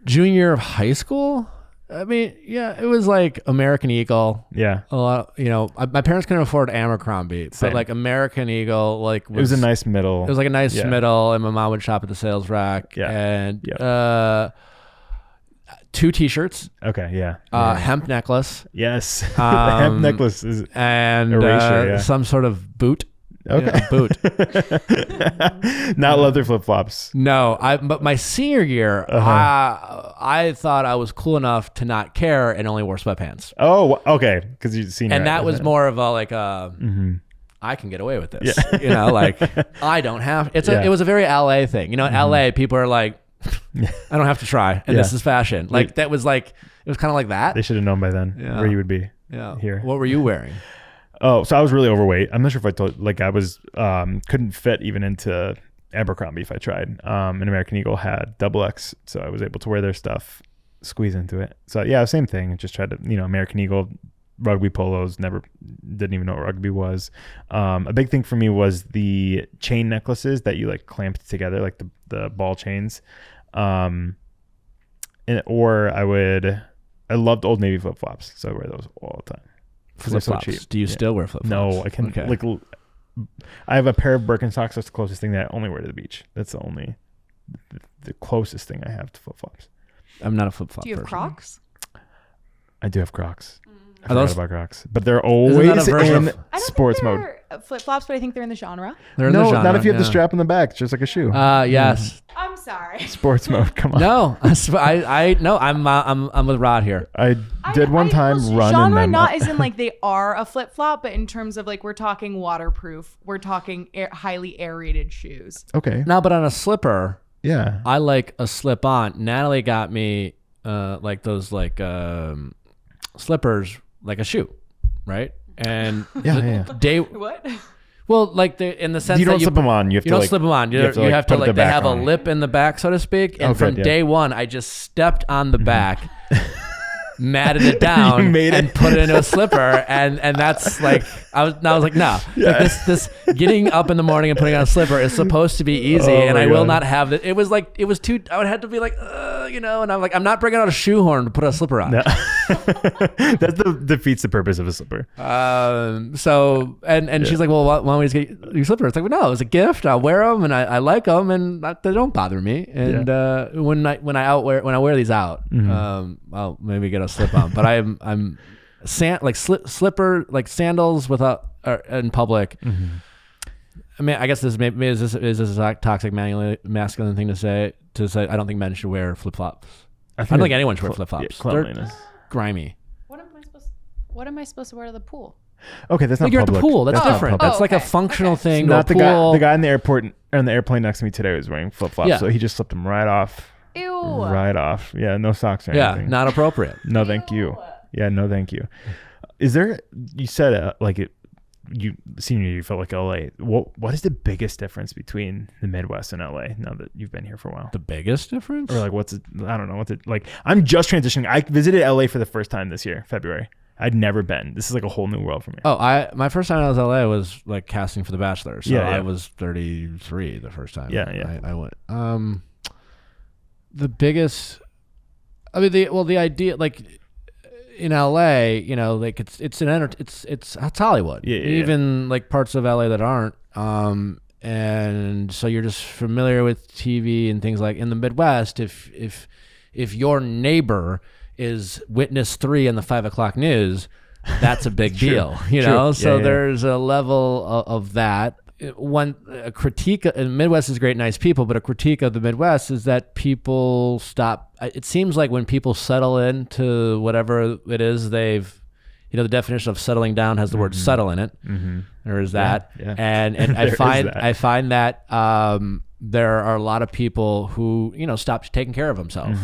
Speaker 1: Junior year of high school? I mean, it was like American Eagle.
Speaker 2: Yeah.
Speaker 1: A lot, my parents couldn't afford Abercrombie, but like American Eagle, like
Speaker 2: it was a nice middle.
Speaker 1: It was like a nice middle, and my mom would shop at the sales rack.
Speaker 2: Yeah.
Speaker 1: And 2 t-shirts.
Speaker 2: Okay. Yeah.
Speaker 1: Hemp necklace.
Speaker 2: Yes. The hemp necklace is
Speaker 1: and
Speaker 2: erasure,
Speaker 1: some sort of boot.
Speaker 2: Okay.
Speaker 1: Boot.
Speaker 2: Not leather flip-flops.
Speaker 1: No, but my senior year, I thought I was cool enough to not care and only wore sweatpants.
Speaker 2: Oh, okay. Because you senior.
Speaker 1: And that was more of a like I can get away with this. Yeah. Like I don't have. It was a very LA thing. In LA, people are like, I don't have to try, and this is fashion. Like that was like it was kind of like that.
Speaker 2: They should have known by then where you would be.
Speaker 1: Yeah.
Speaker 2: Here.
Speaker 1: What were you wearing?
Speaker 2: Oh, so I was really overweight. I'm not sure if I told, like I was, couldn't fit even into Abercrombie if I tried. And American Eagle had XX, so I was able to wear their stuff, squeeze into it. So yeah, same thing. Just tried to, American Eagle, rugby polos, didn't even know what rugby was. A big thing for me was the chain necklaces that you like clamped together, like the ball chains. I loved Old Navy flip-flops, so I wear those all the time.
Speaker 1: Flip-flops. So do you still wear flip-flops?
Speaker 2: No, I can. Okay. Like, I have a pair of Birkenstocks. That's the closest thing that I only wear to the beach. That's the closest thing I have to flip-flops.
Speaker 1: I'm not a flip-flop person.
Speaker 4: Do you have Crocs?
Speaker 2: I do have Crocs. I
Speaker 1: forgot
Speaker 2: about Crocs, but they're always in sports mode.
Speaker 4: Flip-flops, but I think they're in the genre.
Speaker 1: They're in the genre,
Speaker 2: not if you have the strap in the back. It's just like a shoe.
Speaker 1: Yes.
Speaker 4: I'm sorry.
Speaker 2: Sports mode. Come on.
Speaker 1: No, I'm with Rod here.
Speaker 2: I did one time run in them.
Speaker 4: Genre not as in like they are a flip-flop, but in terms of like we're talking waterproof, we're talking highly aerated shoes.
Speaker 2: Okay.
Speaker 1: No, but on a slipper,
Speaker 2: yeah,
Speaker 1: I like a slip-on. Natalie got me like those like slippers, like a shoe, right? And
Speaker 4: What?
Speaker 1: Well, like in the sense
Speaker 2: you don't
Speaker 1: that
Speaker 2: slip them on. You
Speaker 1: don't slip them on. You have to like they have a lip in the back, so to speak. And from day one, I just stepped on the back, matted it down, and put it into a slipper. And that's like I was like, no, like this getting up in the morning and putting on a slipper is supposed to be easy, and I will not have it. It was too. I would have to be like, and I'm like, I'm not bringing out a shoehorn to put a slipper on.
Speaker 2: No. That defeats the purpose of a slipper.
Speaker 1: So she's like, well, why don't we just get your slipper? It's like, well, no, it's a gift. I'll wear them, and I like them, and they don't bother me. And when I wear these out, I'll maybe get a slip on. But I'm slipper like sandals in public. I mean, I guess is this a toxic masculine thing to say? I don't think men should wear flip flops. I don't think anyone should wear flip flops.
Speaker 2: Cleanliness.
Speaker 1: They're grimy.
Speaker 3: What am I supposed to wear to the pool?
Speaker 2: Okay, that's not
Speaker 1: like you're
Speaker 2: public.
Speaker 1: at the pool. That's different. That's like a functional thing.
Speaker 2: Not the guy in the airport on the airplane next to me today was wearing flip-flops.
Speaker 1: Yeah.
Speaker 2: So he just slipped them right off.
Speaker 4: Ew.
Speaker 2: Right off. Yeah, no socks or anything.
Speaker 1: not appropriate.
Speaker 2: No, thank you. Yeah, no, thank you. Is there, you said senior year, you felt like LA. What is the biggest difference between the Midwest and LA now that you've been here for a while?
Speaker 1: The biggest difference?
Speaker 2: Or I don't know. I'm just transitioning. I visited LA for the first time this year, February. I'd never been. This is like a whole new world for me.
Speaker 1: Oh, my first time I was in LA was like casting for The Bachelor. So
Speaker 2: Yeah.
Speaker 1: I was 33 the first time.
Speaker 2: Yeah.
Speaker 1: I went. The biggest, I mean, the idea, like in LA, you know, like it's Hollywood.
Speaker 2: Yeah.
Speaker 1: Even like parts of LA that aren't. And so you're just familiar with TV and things like in the Midwest. If your neighbor is Witness 3 in the 5 o'clock news, that's a big deal, you know? So there's a level of that. A critique, and Midwest is great, nice people, but a critique of the Midwest is that people stop. It seems like when people settle into whatever it is they've, you know, the definition of settling down has the word settle in it. There is that. Yeah. And I find that there are a lot of people who, you know, stop taking care of themselves.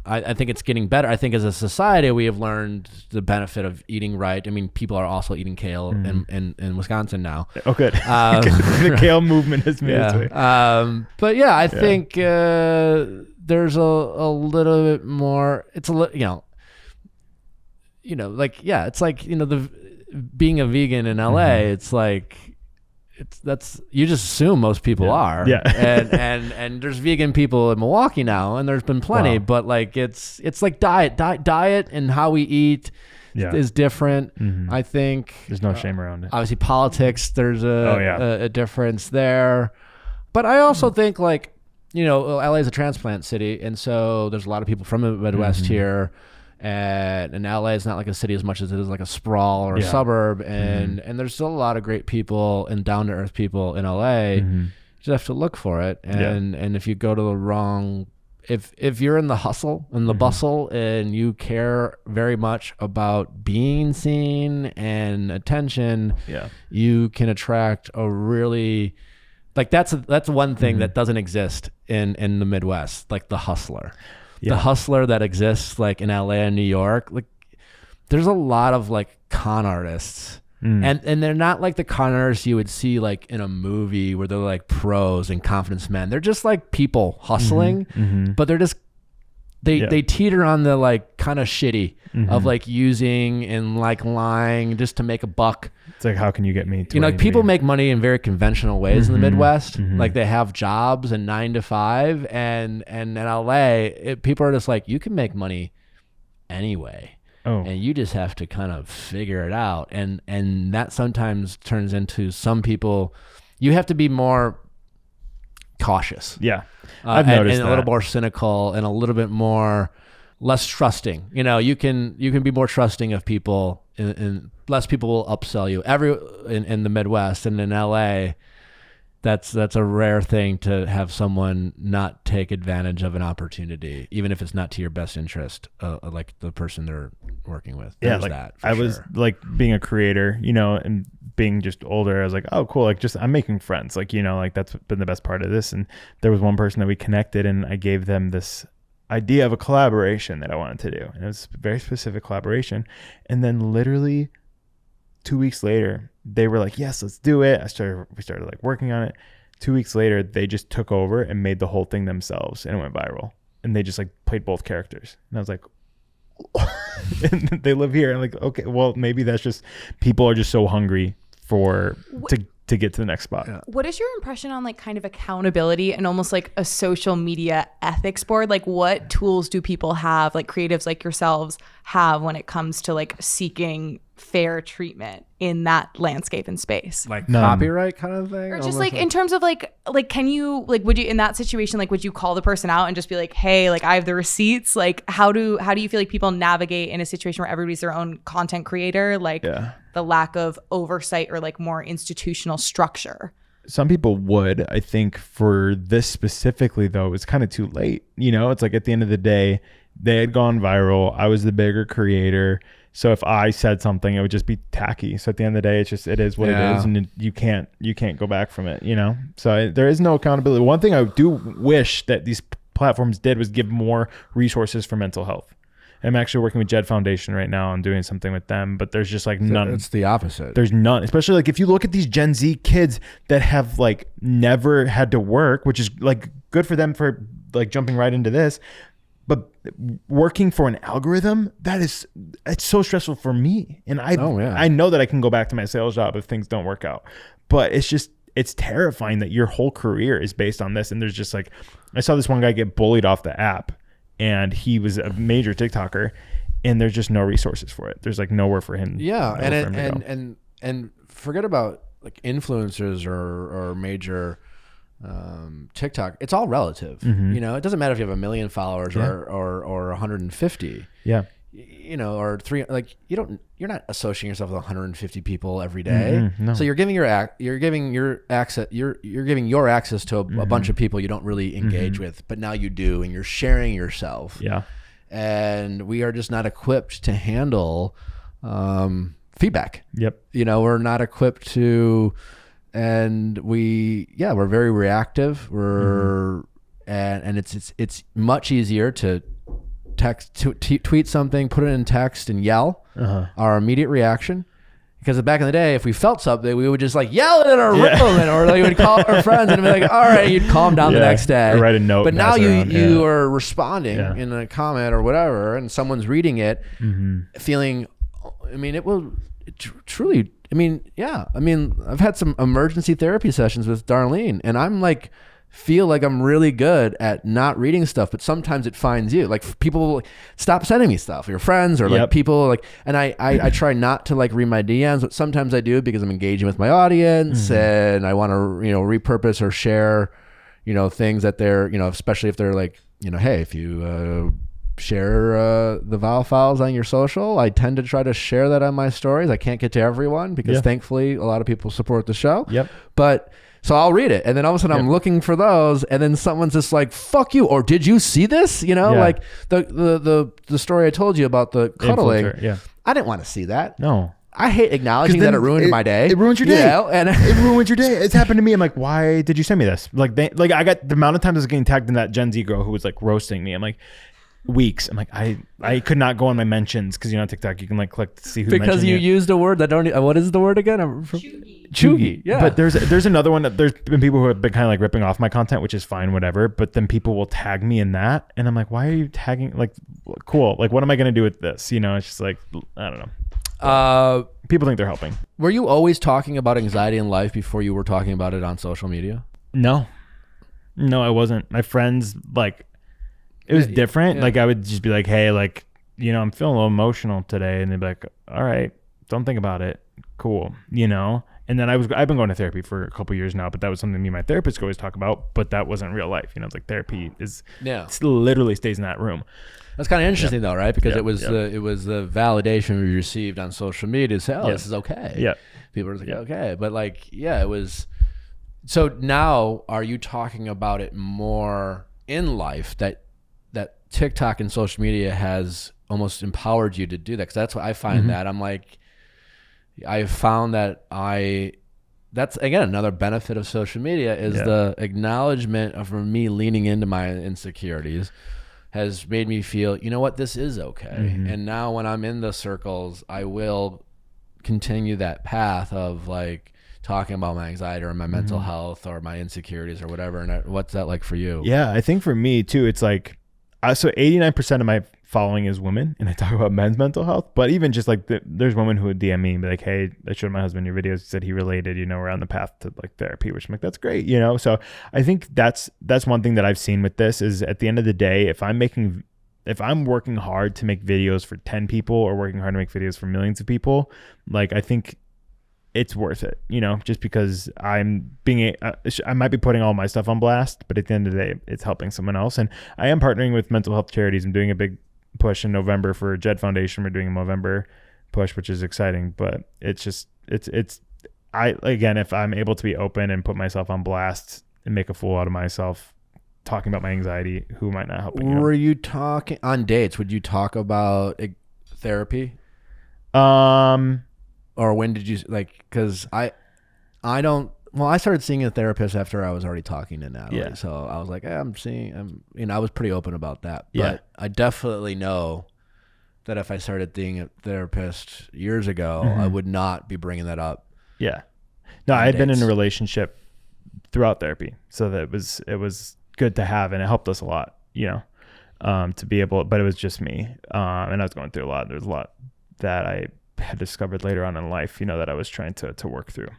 Speaker 1: I think it's getting better. I think as a society, we have learned the benefit of eating right. I mean, people are also eating kale in Wisconsin now.
Speaker 2: Oh, good. The kale movement has made its way.
Speaker 1: But yeah, I think there's a little bit more. It's a little, you know, like, yeah, it's like, you know, being a vegan in LA, it's like, you just assume most people are.
Speaker 2: Yeah.
Speaker 1: and there's vegan people in Milwaukee now, and there's been plenty, but like, it's like diet and how we eat is different. I think
Speaker 2: there's no shame around it.
Speaker 1: Obviously politics, there's a difference there. But I also think, like, you know, LA is a transplant city, and so there's a lot of people from the Midwest here. And LA is not like a city as much as it is like a sprawl or a suburb. And there's still a lot of great people and down to earth people in LA. You just have to look for it. And if you go to the wrong, if you're in the hustle and the bustle and you care very much about being seen and attention, you can attract a really, like, that's one thing that doesn't exist in the Midwest, like the hustler. The hustler that exists like in LA and New York, like there's a lot of like con artists, and they're not like the con artists you would see like in a movie where they're like pros and confidence men. They're just like people hustling, but they're just they teeter on the like kind of shitty of like using and like lying just to make a buck.
Speaker 2: It's like, how can you get me to,
Speaker 1: you know, like people make money in very conventional ways in the Midwest. Like they have jobs and 9 to 5, and in LA, people are just like, you can make money anyway. And you just have to kind of figure it out. And that sometimes turns into some people, you have to be more cautious.
Speaker 2: I've noticed
Speaker 1: and a little more cynical and a little bit more less trusting. You know, you can be more trusting of people, and less people will upsell you. In the Midwest and in LA, that's a rare thing to have someone not take advantage of an opportunity, even if it's not to your best interest, like the person they're working with. There's
Speaker 2: like
Speaker 1: that,
Speaker 2: I was like being a creator, you know, and being just older, I was like, oh, cool. Like, just, I'm making friends. Like, you know, like that's been the best part of this. And there was one person that we connected, and I gave them this idea of a collaboration that I wanted to do. And it was a very specific collaboration. And then literally 2 weeks later, they were like, yes, let's do it. We started like working on it. 2 weeks later, they just took over and made the whole thing themselves, and it went viral. And they just like played both characters. And I was like, and they live here. And I'm like, okay, well, maybe that's just, people are just so hungry to get to the next spot.
Speaker 4: What is your impression on like kind of accountability and almost like a social media ethics board? Like, what tools do people have, like creatives like yourselves have, when it comes to like seeking fair treatment in that landscape and space?
Speaker 1: Like copyright kind of thing?
Speaker 4: Or just like in terms of like can you, like, would you, in that situation, like, would you call the person out and just be like, hey, like, I have the receipts? Like, how do you feel like people navigate in a situation where everybody's their own content creator? Like the lack of oversight or like more institutional structure.
Speaker 2: Some people would. I think for this specifically, though, it's kind of too late. You know, it's like at the end of the day, they had gone viral. I was the bigger creator. So if I said something, it would just be tacky. So at the end of the day, it is what it is, and you can't go back from it, you know? So there is no accountability. One thing I do wish that these platforms did was give more resources for mental health. I'm actually working with Jed Foundation right now and doing something with them, but there's just like none.
Speaker 1: It's the opposite.
Speaker 2: There's none, especially like if you look at these Gen Z kids that have like never had to work, which is like good for them for like jumping right into this. But working for an algorithm, it's so stressful for me. And I know that I can go back to my sales job if things don't work out. But it's terrifying that your whole career is based on this. And there's just like, I saw this one guy get bullied off the app, and he was a major TikToker, and there's just no resources for it. There's like nowhere for him.
Speaker 1: Yeah. And forget about like influencers or major TikTok. It's all relative. You know, it doesn't matter if you have 1 million followers or 150.
Speaker 2: Yeah.
Speaker 1: You know, or 3, like you're not associating yourself with 150 people every day. No. So you're giving your access to a bunch of people you don't really engage with, but now you do, and you're sharing yourself. Yeah. And we are just not equipped to handle feedback. Yep. You know, we're not equipped to, and we're very reactive. And it's much easier to tweet something, put it in text, and yell. Our immediate reaction, because back in the day, if we felt something, we would just like yell it in our room, or like we'd call our friends and be like, all right, you'd calm down the next day,
Speaker 2: or write a note.
Speaker 1: But now you are responding in a comment or whatever, and someone's reading it, feeling, I mean, truly, I mean, I've had some emergency therapy sessions with Darlene, and I'm like, feel like I'm really good at not reading stuff, but sometimes it finds you. Like people will stop sending me stuff, your friends or like people like, and I try not to like read my DMs, but sometimes I do because I'm engaging with my audience and I want to, repurpose or share, things that they're, especially if they're like, hey, if you share the Viall files on your social, I tend to try to share that on my stories. I can't get to everyone because thankfully a lot of people support the show. But so I'll read it, and then all of a sudden I'm looking for those, and then someone's just like, "Fuck you!" or "Did you see this?" Like the story I told you about the cuddling. I didn't want to see that. No, I hate acknowledging that it ruined my day.
Speaker 2: It ruins your day, and it ruins your day. It's happened to me. I'm like, why did you send me this? Like I got the amount of times I was getting tagged in that Gen Z girl who was like roasting me. I'm like, weeks. I'm like, I could not go on my mentions because on TikTok you can like click to see who
Speaker 1: because you used a word that don't. What is the word again? Chuggy. Yeah.
Speaker 2: But there's another one that there's been people who have been kind of like ripping off my content, which is fine, whatever. But then people will tag me in that, and I'm like, why are you tagging? Like, cool. Like, what am I gonna do with this? It's just like, I don't know. People think they're helping.
Speaker 1: Were you always talking about anxiety in life before you were talking about it on social media?
Speaker 2: No, I wasn't. My friends like. It was different. Like I would just be like, hey, like, I'm feeling a little emotional today. And they'd be like, all right, don't think about it. Cool. And then I've been going to therapy for a couple of years now, but that was something me and my therapist always talk about, but that wasn't real life. It's like therapy is literally stays in that room.
Speaker 1: That's kind of interesting though, right? Because it was the validation we received on social media to say, this is okay. Yeah. People were like, okay. But like, it was. So now are you talking about it more in life that TikTok and social media has almost empowered you to do that? Because that's what I find that I'm like, I found that that's again another benefit of social media is the acknowledgement of me leaning into my insecurities has made me feel, what, this is okay. And now when I'm in the circles, I will continue that path of like talking about my anxiety or my mental health or my insecurities or whatever. And what's that like for you?
Speaker 2: Yeah, I think for me too, it's like, so 89% of my following is women, and I talk about men's mental health. But even just like there's women who would DM me and be like, "Hey, I showed my husband your videos. He said he related. We're on the path to like therapy," which I'm like, "That's great." So I think that's one thing that I've seen with this is at the end of the day, if I'm working hard to make videos for 10 people or working hard to make videos for millions of people, like I think it's worth it, just because I might be putting all my stuff on blast, but at the end of the day, it's helping someone else. And I am partnering with mental health charities. I'm doing a big push in November for Jed Foundation. We're doing a Movember push, which is exciting, but if I'm able to be open and put myself on blast and make a fool out of myself, talking about my anxiety, who might not help?
Speaker 1: Were you talking on dates? Would you talk about therapy? Or when did you like? Because I don't. Well, I started seeing a therapist after I was already talking to Natalie.
Speaker 2: Yeah.
Speaker 1: So I was like, I was pretty open about that. But
Speaker 2: Yeah.
Speaker 1: I definitely know that if I started seeing a therapist years ago, I would not be bringing that up.
Speaker 2: Yeah. No, I had been in a relationship throughout therapy, so that it was good to have, and it helped us a lot, to be able, but it was just me. And I was going through a lot. There's a lot that I had discovered later on in life, that I was trying to work through.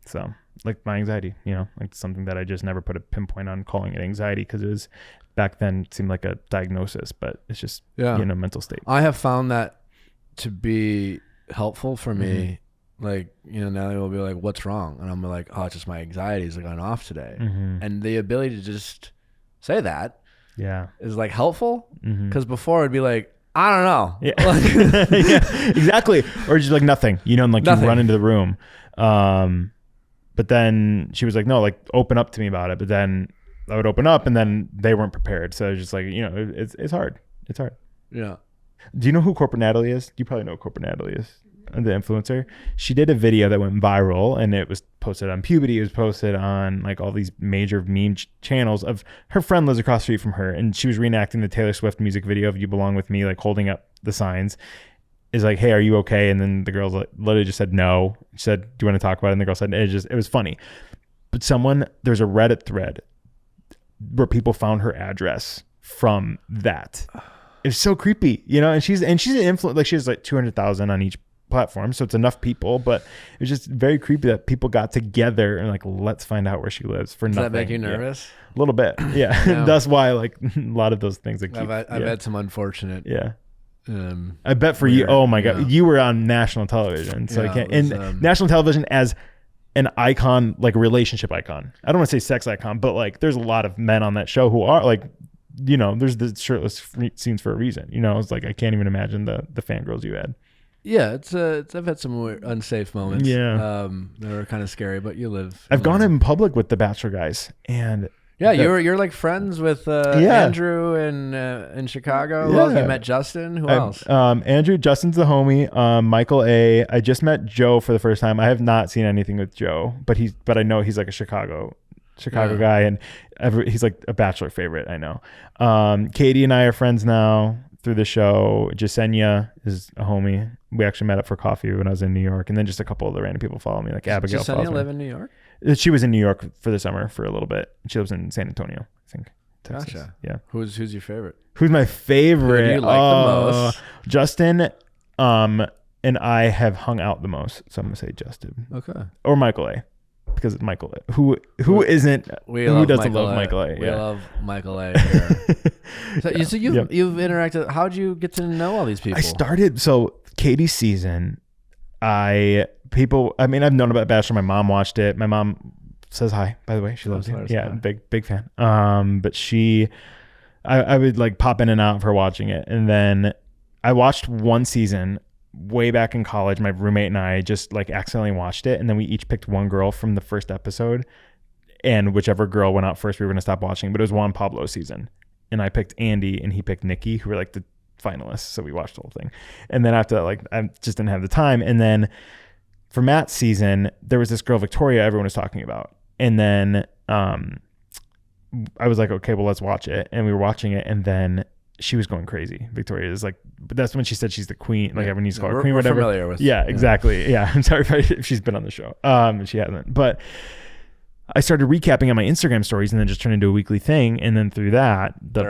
Speaker 2: So like my anxiety, like something that I just never put a pinpoint on calling it anxiety, because it was back then it seemed like a diagnosis, but it's just, mental state.
Speaker 1: I have found that to be helpful for me. Like, Natalie will be like, what's wrong? And I'm like, oh, it's just my anxiety is going off today. And the ability to just say that is like helpful, because before it'd be like, I don't know.
Speaker 2: Yeah, yeah, exactly. Or just like nothing, and like nothing. You run into the room. But then she was like, no, like open up to me about it. But then I would open up and then they weren't prepared. So it's just like, it's hard. It's hard.
Speaker 1: Yeah.
Speaker 2: Do you know who Corporate Natalie is? You probably know who Corporate Natalie is, the influencer. She did a video that went viral, and it was posted on Puberty. It was posted on like all these major meme channels of her friend lives across the street from her. And she was reenacting the Taylor Swift music video of You Belong With Me, like holding up the signs. Is like, hey, are you okay? And then the girl literally just said no. She said, do you want to talk about it? And the girl said, it was funny. But there's a Reddit thread where people found her address from that. It's so creepy, and she's an influencer. Like she has like 200,000 on each platform, so it's enough people. But it was just very creepy that people got together and like, let's find out where she lives for nothing.
Speaker 1: Does that make you nervous?
Speaker 2: Yeah. A little bit, yeah. That's why like a lot of those things. I've
Speaker 1: had some unfortunate.
Speaker 2: Yeah. I bet for you, oh my God, you were on national television. So I can't, and national television as an icon, like a relationship icon. I don't want to say sex icon, but like there's a lot of men on that show who are like, there's the shirtless scenes for a reason. It's like, I can't even imagine the fangirls you had.
Speaker 1: Yeah, I've had some unsafe moments.
Speaker 2: Yeah.
Speaker 1: That are kind of scary, but you live.
Speaker 2: I've gone in public with the Bachelor guys, and
Speaker 1: yeah, you're like friends with Andrew in Chicago. Well, you met Justin. Who else?
Speaker 2: Andrew, Justin's the homie. Michael A. I just met Joe for the first time. I have not seen anything with Joe, but I know he's like a Chicago guy, and he's like a Bachelor favorite. I know. Katie and I are friends now through the show. Jasenia is a homie. We actually met up for coffee when I was in New York, and then just a couple of the random people follow me, like Abigail.
Speaker 1: Jasenia live in New York?
Speaker 2: She was in New York for the summer for a little bit. She lives in San Antonio, I think. Texas.
Speaker 1: Gotcha.
Speaker 2: Yeah.
Speaker 1: Who's your favorite?
Speaker 2: Who's my favorite?
Speaker 1: Who do you like the most? Justin,
Speaker 2: and I have hung out the most, so I'm gonna say Justin.
Speaker 1: Okay.
Speaker 2: Or Michael A. Because it's Michael A. Who doesn't love Michael A?
Speaker 1: We love Michael A. Here. So you've interacted. How'd you get to know all these people?
Speaker 2: I started Katie's season. I've known about Bachelor. My mom watched it. My mom says hi, by the way. She loves you. Yeah, big fan. But I would like pop in and out of her watching it. And then I watched one season way back in college. My roommate and I just like accidentally watched it. And then we each picked one girl from the first episode. And whichever girl went out first, we were going to stop watching. But it was Juan Pablo's season. And I picked Andy and he picked Nikki, who were like the finalists. So we watched the whole thing. And then after that, like, I just didn't have the time. And then for Matt's season, there was this girl, Victoria, everyone was talking about. And then I was like, okay, well, let's watch it. And we were watching it. And then she was going crazy. Victoria is like, but that's when she said she's the queen. Like everyone needs to call her queen, whatever.
Speaker 1: Familiar with.
Speaker 2: Yeah, exactly. Yeah. I'm sorry if she's been on the show. She hasn't. But I started recapping on my Instagram stories and then just turned into a weekly thing. And then through that, the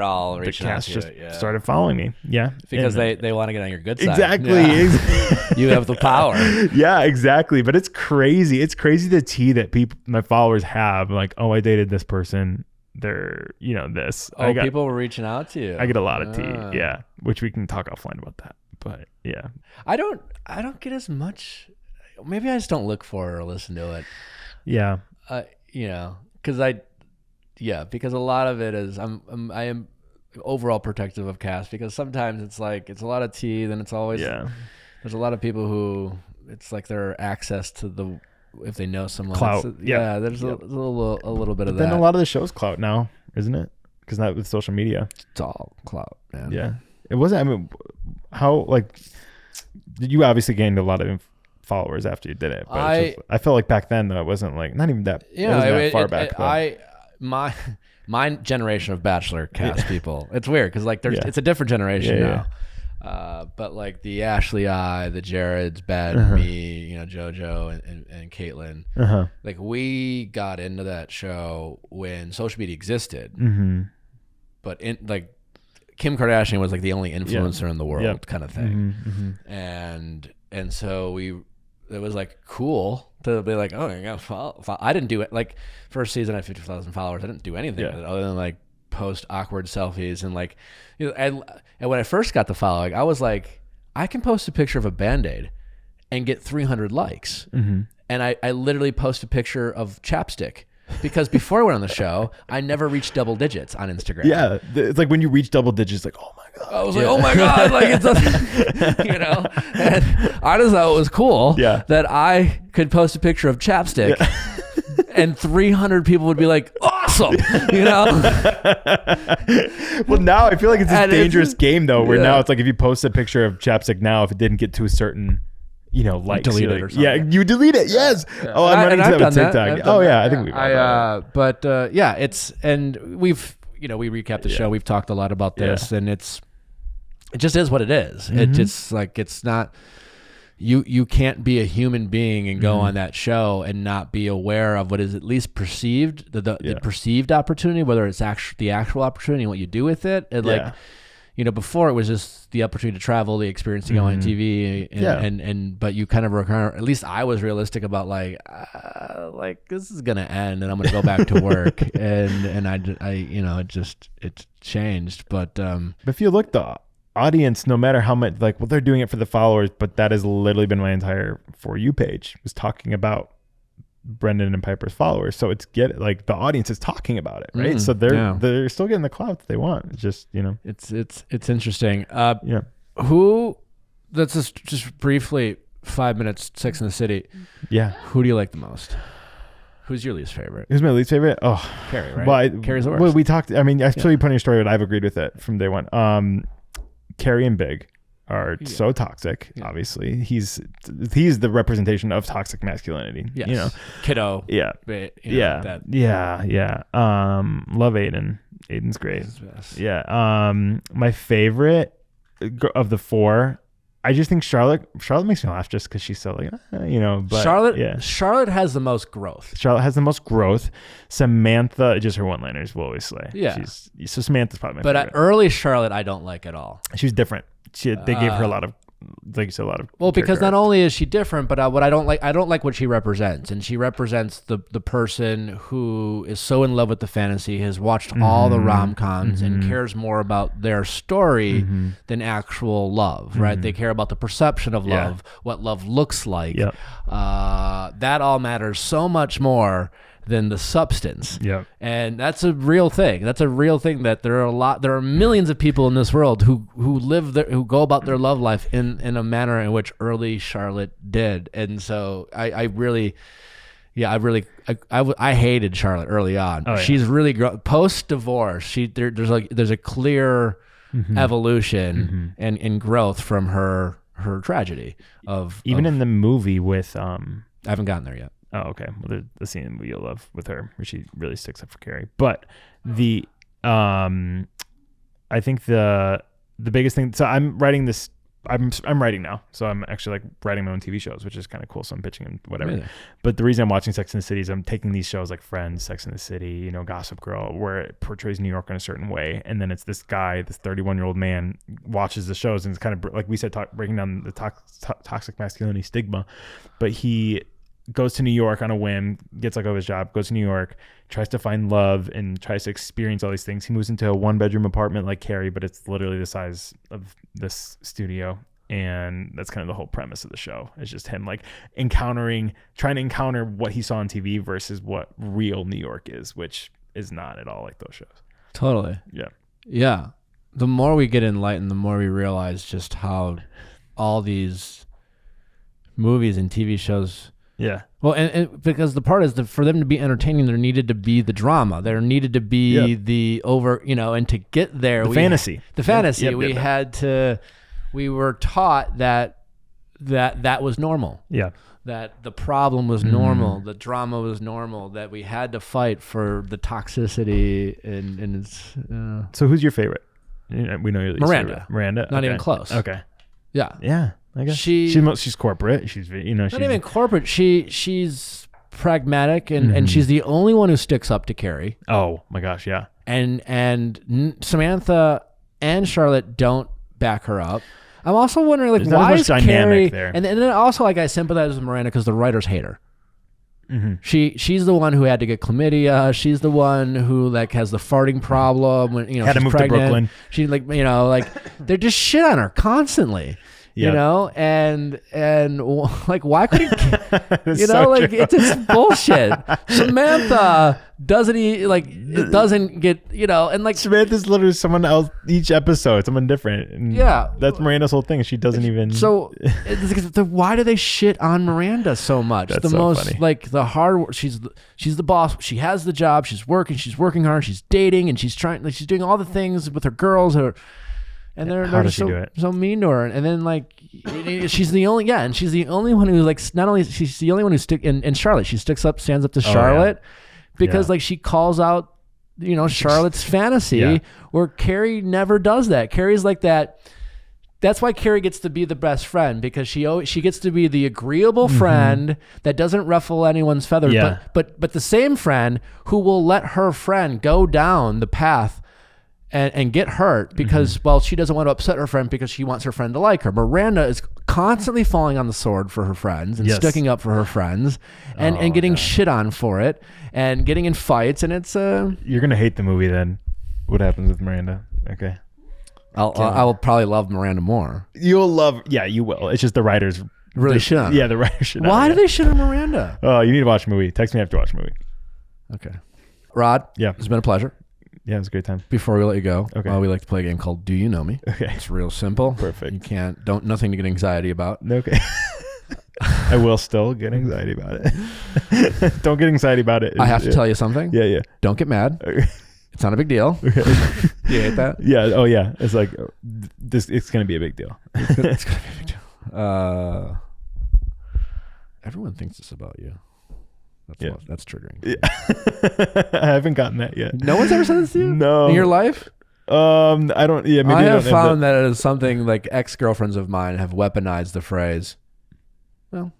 Speaker 2: cast just started following me. Yeah.
Speaker 1: Because they want to get on your good side.
Speaker 2: Exactly.
Speaker 1: Yeah. You have the power.
Speaker 2: Yeah, exactly. But it's crazy. It's crazy the tea that my followers have. Like, oh, I dated this person. They're, this.
Speaker 1: Oh, people were reaching out to you.
Speaker 2: I get a lot of tea. Yeah. Which we can talk offline about that. But yeah.
Speaker 1: I don't get as much. Maybe I just don't look for it or listen to it.
Speaker 2: Yeah.
Speaker 1: Because a lot of it is I am overall protective of cast, because sometimes it's like it's a lot of tea, then it's always there's a lot of people who it's like their access to if they know someone
Speaker 2: clout.
Speaker 1: There's a little bit of that.
Speaker 2: Then a lot of the show's clout now, isn't it? Because not with social media,
Speaker 1: it's all clout. Man.
Speaker 2: Yeah, it wasn't. I mean, how like You obviously gained a lot of followers after you did it, but I felt like back then though it wasn't like not even that.
Speaker 1: Yeah,
Speaker 2: it wasn't that far back.
Speaker 1: My generation of Bachelor cast people. It's weird because like it's a different generation now. But like the Ashley I, the Jareds, Ben, me, JoJo and Caitlin, like we got into that show when social media existed. But like Kim Kardashian was like the only influencer in the world kind of thing. And so it was like cool to be like, oh, you got follow. I didn't do it. Like first season, I had 50,000 followers. I didn't do anything with it other than like post awkward selfies and like, and when I first got the following, I was like, I can post a picture of a Band-Aid and get 300 likes. And I literally post a picture of chapstick. Because before I went on the show, I never reached double digits on Instagram.
Speaker 2: Yeah, it's like when you reach double digits, like, oh my god.
Speaker 1: I was like, oh my god, like it's, And I just thought it was cool that I could post a picture of chapstick, and 300 people would be like, awesome,
Speaker 2: Well, now I feel like it's a dangerous game though, where now it's like if you post a picture of chapstick now, if it didn't get to a certain likes,
Speaker 1: delete it or something.
Speaker 2: Yeah, you delete it. Yes. Oh, I'm running into that with TikTok. Oh yeah, I think we've
Speaker 1: it's, and we've we recapped the show. We've talked a lot about this, and it just is what it is. It just like it's not. You can't be a human being and go on that show and not be aware of what is at least perceived, the perceived opportunity, whether it's the actual opportunity and what you do with it. And like. Before it was just the opportunity to travel, the experience to go on TV, and but you kind of require, at least I was realistic about like this is gonna end and I'm gonna go back to work, and it changed, but
Speaker 2: if you look the audience, no matter how much they're doing it for the followers, but that has literally been my entire For You page was talking about Brendan and Piper's followers, so it's the audience is talking about it, right? So they're still getting the clout that they want. It's just
Speaker 1: it's interesting. Let's just briefly 5 minutes. Sex in the City. Yeah. Who do you like the most? Who's your least favorite?
Speaker 2: Who's my least favorite? Oh,
Speaker 1: Carrie, right? Well, Carrie's the worst.
Speaker 2: Well, we talked. I mean, I saw you put in your story, but I've agreed with it from day one. Carrie and Big are so toxic. Obviously, he's the representation of toxic masculinity.
Speaker 1: Yes. Kiddo.
Speaker 2: Yeah. Love Aiden. Aiden's great. Yeah. My favorite of the four, I just think Charlotte makes me laugh just because she's so but
Speaker 1: Charlotte has the most growth.
Speaker 2: Samantha, just her one-liners will always slay.
Speaker 1: Yeah.
Speaker 2: So Samantha's probably my favorite.
Speaker 1: But early Charlotte, I don't like at all.
Speaker 2: She was different. They gave her a lot of, like you said, a lot of.
Speaker 1: Well, because not only is she different, but what I don't like what she represents, and she represents the person who is so in love with the fantasy, has watched all the rom-coms, and cares more about their story than actual love. Right? They care about the perception of love, what love looks like. Yep. That all matters so much more than the substance. Yeah. And that's a real thing. That there are millions of people in this world who who go about their love life in a manner in which early Charlotte did. And so I hated Charlotte early on. Oh, yeah. She's really post divorce. There's a clear evolution and growth from her tragedy
Speaker 2: in the movie with
Speaker 1: I haven't gotten there yet.
Speaker 2: Oh, okay. Well, there's the scene that you'll love with her where she really sticks up for Carrie. But I think the biggest thing. So I'm writing this. I'm writing now. So I'm actually writing my own TV shows, which is kind of cool. So I'm pitching and whatever. Really? But the reason I'm watching Sex and the City is I'm taking these shows like Friends, Sex and the City, Gossip Girl, where it portrays New York in a certain way, and then it's this guy, this 31-year-old man, watches the shows and it's kind of like we said, breaking down the toxic masculinity stigma, but he goes to New York on a whim, gets let go of his job, goes to New York, tries to find love and tries to experience all these things. He moves into a 1-bedroom apartment like Carrie, but it's literally the size of this studio. And that's kind of the whole premise of the show. It's just him trying to encounter what he saw on TV versus what real New York is, which is not at all like those shows.
Speaker 1: Totally.
Speaker 2: Yeah.
Speaker 1: Yeah. The more we get enlightened, the more we realize just how all these movies and TV shows.
Speaker 2: Yeah.
Speaker 1: Well, and because the part is that for them to be entertaining, there needed to be the drama. There needed to be the over, and to get there,
Speaker 2: fantasy.
Speaker 1: We were taught that that was normal.
Speaker 2: Yeah.
Speaker 1: That the problem was normal, the drama was normal, that we had to fight for the toxicity, and it's
Speaker 2: So who's your favorite? We know your least
Speaker 1: Miranda.
Speaker 2: favorite. Miranda.
Speaker 1: Not
Speaker 2: Okay.
Speaker 1: even close.
Speaker 2: Okay.
Speaker 1: Yeah.
Speaker 2: Yeah. I guess she's corporate. She's she's
Speaker 1: not even corporate. She's pragmatic, and she's the only one who sticks up to Carrie.
Speaker 2: Oh my gosh, yeah.
Speaker 1: And Samantha and Charlotte don't back her up. I'm also wondering, like,
Speaker 2: There's not
Speaker 1: why
Speaker 2: much
Speaker 1: is
Speaker 2: dynamic
Speaker 1: Carrie
Speaker 2: there.
Speaker 1: And then also, like, I sympathize with Miranda because the writers hate her. She's the one who had to get chlamydia. She's the one who, like, has the farting problem when
Speaker 2: had to
Speaker 1: she's
Speaker 2: move
Speaker 1: pregnant.
Speaker 2: to Brooklyn.
Speaker 1: She, like, they're just shit on her constantly.
Speaker 2: Yeah.
Speaker 1: And like, why couldn't
Speaker 2: It's so
Speaker 1: like,
Speaker 2: true.
Speaker 1: it's just bullshit. Samantha doesn't get, and like,
Speaker 2: Samantha's literally someone else each episode, someone different. And
Speaker 1: yeah,
Speaker 2: that's Miranda's whole thing. She doesn't even.
Speaker 1: So why do they shit on Miranda so much?
Speaker 2: That's
Speaker 1: the
Speaker 2: so
Speaker 1: most
Speaker 2: funny.
Speaker 1: like the hard. She's the boss. She has the job. She's working hard. She's dating, and she's doing all the things with her girls. And they're
Speaker 2: How does she
Speaker 1: so,
Speaker 2: do it?
Speaker 1: so mean to her. And then, like, she's the only one who, like, not only she's the only one who and Charlotte, she stands up to Charlotte because like she calls out, Charlotte's fantasy where Carrie never does that. Carrie's like that. That's why Carrie gets to be the best friend, because she gets to be the agreeable friend that doesn't ruffle anyone's feathers, but the same friend who will let her friend go down the path and get hurt because, well, she doesn't want to upset her friend because she wants her friend to like her. Miranda is constantly falling on the sword for her friends and sticking up for her friends and getting shit on for it and getting in fights. And it's
Speaker 2: You're going to hate the movie then. What happens with Miranda? Okay.
Speaker 1: I will probably love Miranda more.
Speaker 2: You'll love, you will. It's just the writers
Speaker 1: really shit on her.
Speaker 2: Yeah, the writers shit on her.
Speaker 1: Why do they shit on Miranda?
Speaker 2: Oh, you need to watch a movie. Text me after you watch a movie.
Speaker 1: Okay. Rod, it's been a pleasure.
Speaker 2: Yeah, it was a great time.
Speaker 1: Before we let you go,
Speaker 2: okay,
Speaker 1: we like to play a game called Do You Know Me?
Speaker 2: Okay.
Speaker 1: It's real simple.
Speaker 2: Perfect.
Speaker 1: You nothing to get anxiety about.
Speaker 2: Okay. I will still get anxiety about it. Don't get anxiety about it.
Speaker 1: I have to tell you something.
Speaker 2: Yeah.
Speaker 1: Don't get mad.
Speaker 2: Okay.
Speaker 1: It's not a big deal.
Speaker 2: Okay.
Speaker 1: Do you hate that?
Speaker 2: Yeah. Oh yeah. It's like it's going to be a big deal.
Speaker 1: It's going to be a big deal. Everyone thinks this about you. That's triggering.
Speaker 2: Yeah. I haven't gotten that yet.
Speaker 1: No one's ever said this to you?
Speaker 2: No.
Speaker 1: In your life?
Speaker 2: I don't. Yeah, maybe
Speaker 1: I have found that it is something like ex-girlfriends of mine have weaponized the phrase. Well,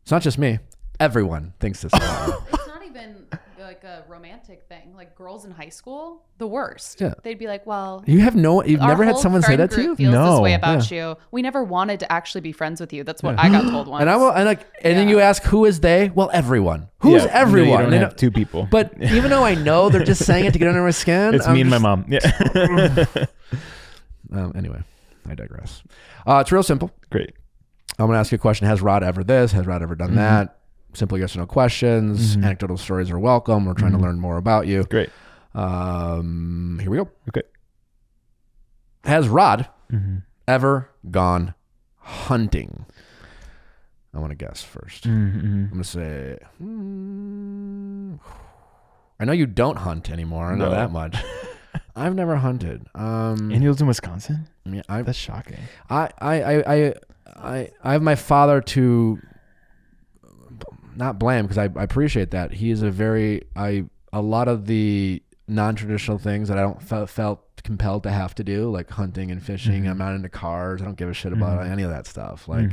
Speaker 1: it's not just me. Everyone thinks this about me.
Speaker 3: It's not even like a romantic thing. Like, girls in high school, the worst.
Speaker 1: Yeah.
Speaker 3: They'd be like, well,
Speaker 1: you've never had
Speaker 3: whole
Speaker 1: someone say
Speaker 3: friend
Speaker 1: that to you?
Speaker 3: group feels
Speaker 2: No.
Speaker 3: this way about you. We never wanted to actually be friends with you. That's what I got told once.
Speaker 1: And then you ask, who is they? Well, everyone. Who's everyone?
Speaker 2: You don't have two people.
Speaker 1: But even though I know they're just saying it to get under my skin,
Speaker 2: it's me and my mom. Yeah.
Speaker 1: Anyway, I digress. It's real simple.
Speaker 2: Great.
Speaker 1: I'm going to ask you a question. Has Rod ever this? Has Rod ever done that? Simple yes or no questions. Anecdotal stories are welcome. We're trying to learn more about you.
Speaker 2: Great.
Speaker 1: Here we go.
Speaker 2: Okay.
Speaker 1: Has Rod ever gone hunting? I want to guess first. I'm going to say, I know you don't hunt anymore. I know that much. I've never hunted.
Speaker 2: And he lives in Wisconsin?
Speaker 1: Yeah,
Speaker 2: that's shocking.
Speaker 1: I have my father to not blame, because I appreciate that. He is a lot of the non-traditional things that I don't felt compelled to have to do, like hunting and fishing. I'm not into cars. I don't give a shit about any of that stuff. Like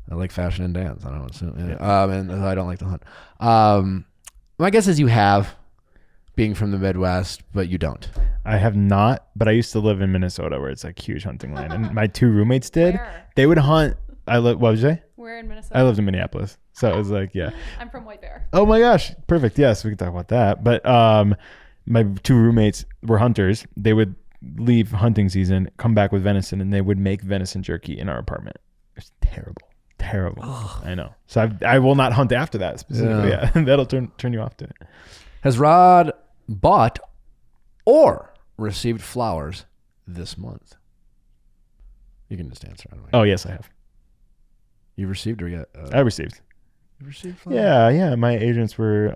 Speaker 1: I like fashion and dance. I don't know. And I don't like to hunt. My guess is you have, being from the Midwest, but you don't.
Speaker 2: I have not, but I used to live in Minnesota where it's like huge hunting land, and my two roommates did.
Speaker 3: Where?
Speaker 2: They would hunt. What did you say?
Speaker 3: Where in Minnesota?
Speaker 2: I lived in Minneapolis, so it was like, yeah.
Speaker 3: I'm from White Bear.
Speaker 2: Oh my gosh, perfect. Yes, we can talk about that. But my two roommates were hunters. They would leave hunting season, come back with venison, and they would make venison jerky in our apartment. It's terrible. Ugh. I know. So I will not hunt after that specifically. Yeah. That'll turn you off to it.
Speaker 1: Has Rod bought or received flowers this month? You can just answer.
Speaker 2: Oh yes, I have.
Speaker 1: You received or yet?
Speaker 2: I received.
Speaker 1: You received flowers?
Speaker 2: Yeah. My agents were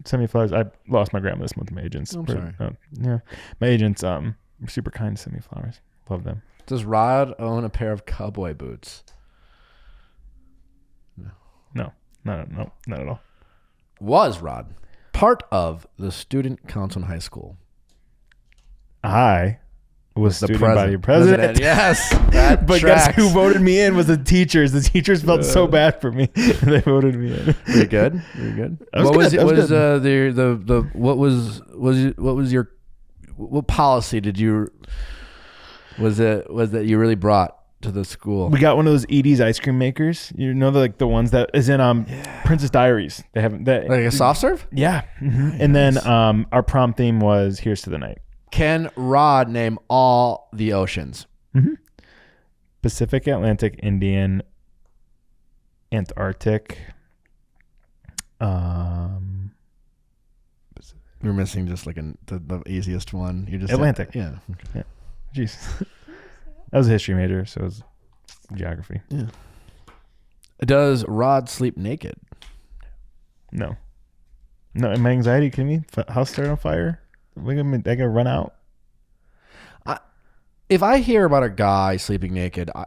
Speaker 2: sending me flowers. I lost my grandma this month. My agents.
Speaker 1: I'm sorry.
Speaker 2: Yeah, my agents were super kind to send me flowers. Love them.
Speaker 1: Does Rod own a pair of cowboy boots?
Speaker 2: No, not at all.
Speaker 1: Was Rod part of the student council in high school?
Speaker 2: I was
Speaker 1: The
Speaker 2: student body president.
Speaker 1: Yes. That
Speaker 2: But
Speaker 1: tracks.
Speaker 2: guess who voted me in was the teachers. The teachers felt so bad for me. They voted me in.
Speaker 1: Were you good? Were you good?
Speaker 2: I was
Speaker 1: What
Speaker 2: good.
Speaker 1: was
Speaker 2: I was what
Speaker 1: policy did you was that you really brought to the school?
Speaker 2: We got one of those Edie's ice cream makers. You know, the ones that is in Princess Diaries. They have that
Speaker 1: Like a soft serve?
Speaker 2: Yeah. And then our prom theme was "Here's to the Night."
Speaker 1: Can Rod name all the oceans?
Speaker 2: Pacific, Atlantic, Indian, Antarctic.
Speaker 1: You're missing just like the easiest one. You just
Speaker 2: Atlantic.
Speaker 1: Yeah.
Speaker 2: Yeah. Jeez. I was a history major, so it was geography.
Speaker 1: Yeah. Does Rod sleep naked?
Speaker 2: No. No, my anxiety, kidding me? House started on fire? I gotta run out.
Speaker 1: If I hear about a guy sleeping naked, I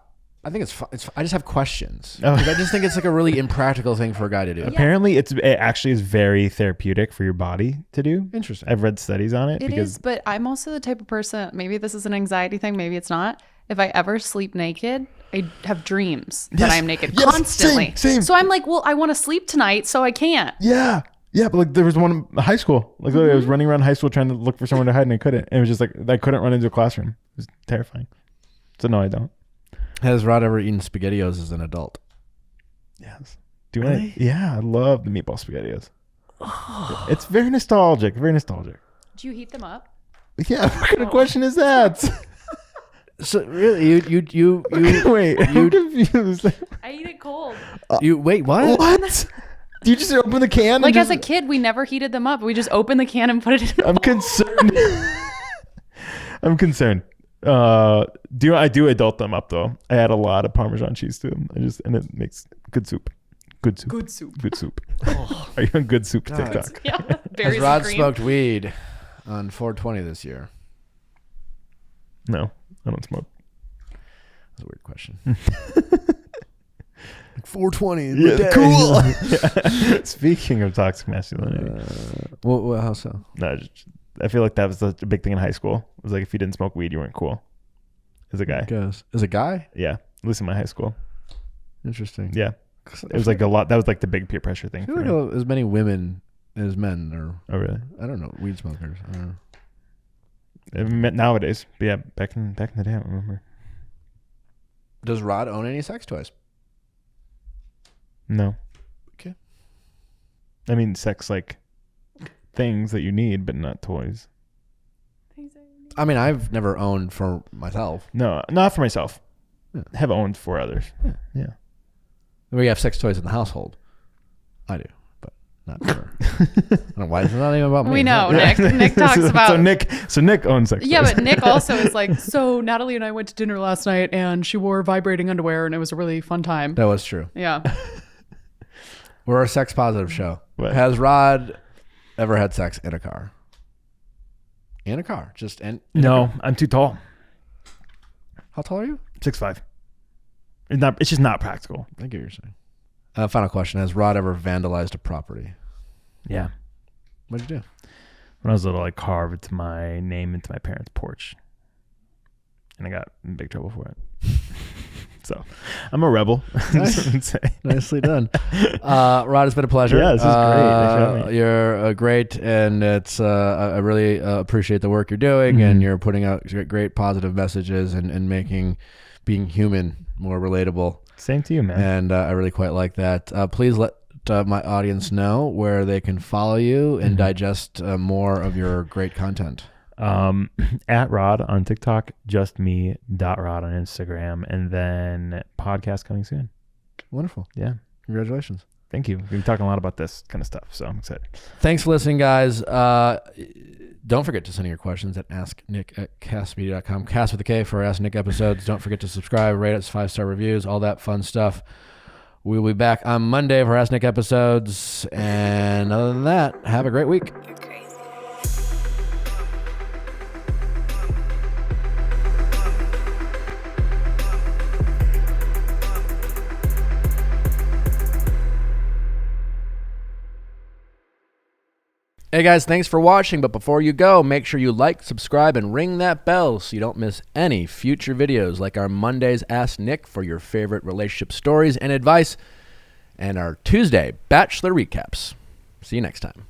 Speaker 1: think it's I just have questions.
Speaker 2: Oh.
Speaker 1: Like, I just think it's like a really impractical thing for a guy to do.
Speaker 2: Apparently, it actually is very therapeutic for your body to do.
Speaker 1: Interesting.
Speaker 2: I've read studies on it.
Speaker 3: It is, but I'm also the type of person, maybe this is an anxiety thing, maybe it's not. If I ever sleep naked, I have dreams that I'm naked constantly.
Speaker 2: Same.
Speaker 3: So I'm like, well, I want to sleep tonight, so I can't.
Speaker 2: Yeah. Yeah, but like there was one in high school. Like literally I was running around high school trying to look for somewhere to hide and I couldn't. And it was just like I couldn't run into a classroom. It was terrifying. So no, I don't.
Speaker 1: Has Rod ever eaten SpaghettiOs as an adult?
Speaker 2: Yes. Yeah, I love the meatball SpaghettiOs. It's very nostalgic. Very nostalgic.
Speaker 3: Do you heat them up?
Speaker 2: Yeah, what kind of question is that?
Speaker 1: So really, you
Speaker 2: Wait, I'm confused.
Speaker 3: I eat it cold.
Speaker 1: you wait. What?
Speaker 2: What? Do you just open the can?
Speaker 3: Like
Speaker 2: and
Speaker 3: as a kid, we never heated them up. We just opened the can and put it in.
Speaker 2: I'm concerned. I'm concerned. I do adult them up though. I add a lot of Parmesan cheese to them. And it makes good soup. Good soup.
Speaker 3: Good soup.
Speaker 2: Good soup. Are you on Good Soup TikTok?
Speaker 3: Yeah.
Speaker 1: Has
Speaker 3: Berries
Speaker 1: Rod
Speaker 3: and cream.
Speaker 1: smoked weed on 420 this year?
Speaker 2: No, I don't smoke.
Speaker 1: That's a weird question. 420.
Speaker 2: Yeah, cool. Yeah. Speaking of toxic masculinity,
Speaker 1: Well, how so?
Speaker 2: no, I feel like that was a big thing in high school. It was like if you didn't smoke weed, you weren't cool. As a guy.
Speaker 1: Guess as a guy.
Speaker 2: Yeah, at least in my high school.
Speaker 1: Interesting.
Speaker 2: Yeah, it was like a lot. That was like the big peer pressure thing.
Speaker 1: I feel
Speaker 2: For
Speaker 1: like
Speaker 2: me.
Speaker 1: as many women as men are.
Speaker 2: Oh really?
Speaker 1: I don't know. Weed smokers. I don't know.
Speaker 2: Nowadays, but yeah, back in the day, I don't remember.
Speaker 1: Does Rod own any sex toys?
Speaker 2: No.
Speaker 1: Okay.
Speaker 2: I mean, sex like things that you need, but not toys.
Speaker 1: I mean, I've never owned for myself.
Speaker 2: No, not for myself.
Speaker 1: Yeah.
Speaker 2: Have owned for others. Yeah.
Speaker 1: We have sex toys in the household. I do, but not for. I don't know why it's not even about me.
Speaker 3: We know,
Speaker 2: Yeah.
Speaker 3: Nick talks about.
Speaker 2: So Nick owns sex
Speaker 3: Yeah,
Speaker 2: toys.
Speaker 3: but Nick also is like, so Natalie and I went to dinner last night and she wore vibrating underwear and it was a really fun time.
Speaker 1: That was true.
Speaker 3: Yeah.
Speaker 1: We're a sex positive show.
Speaker 2: What?
Speaker 1: Has Rod ever had sex in a car? In a car, just in.
Speaker 2: No, I'm too tall.
Speaker 1: How tall are you?
Speaker 2: 6'5". It's just not practical.
Speaker 1: I get what you're saying. Final question: has Rod ever vandalized a property?
Speaker 2: Yeah.
Speaker 1: What'd you do?
Speaker 2: When I was little, I carved my name into my parents' porch. And I got in big trouble for it. So, I'm a rebel.
Speaker 1: Nice. Nicely done. Rod, it's been a pleasure.
Speaker 2: Yeah, this is great. Thanks for having me.
Speaker 1: You're great, and it's I really appreciate the work you're doing, and you're putting out great positive messages and making being human more relatable.
Speaker 2: Same to you, man.
Speaker 1: And I really quite like that. Please let my audience know where they can follow you and digest more of your great content.
Speaker 2: At Rod on TikTok, justme.rod on Instagram, and then podcast coming soon.
Speaker 1: Wonderful.
Speaker 2: Yeah.
Speaker 1: Congratulations.
Speaker 2: Thank you. We've been talking a lot about this kind of stuff, so I'm excited.
Speaker 1: Thanks for listening, guys. Don't forget to send your questions at asknick@castmedia.com. Cast with a K for Ask Nick episodes. Don't forget to subscribe, rate us, 5-star reviews, all that fun stuff. We'll be back on Monday for Ask Nick episodes. And other than that, have a great week. Hey guys, thanks for watching, but before you go, make sure you like, subscribe, and ring that bell so you don't miss any future videos like our Mondays Ask Nick for your favorite relationship stories and advice, and our Tuesday Bachelor recaps. See you next time.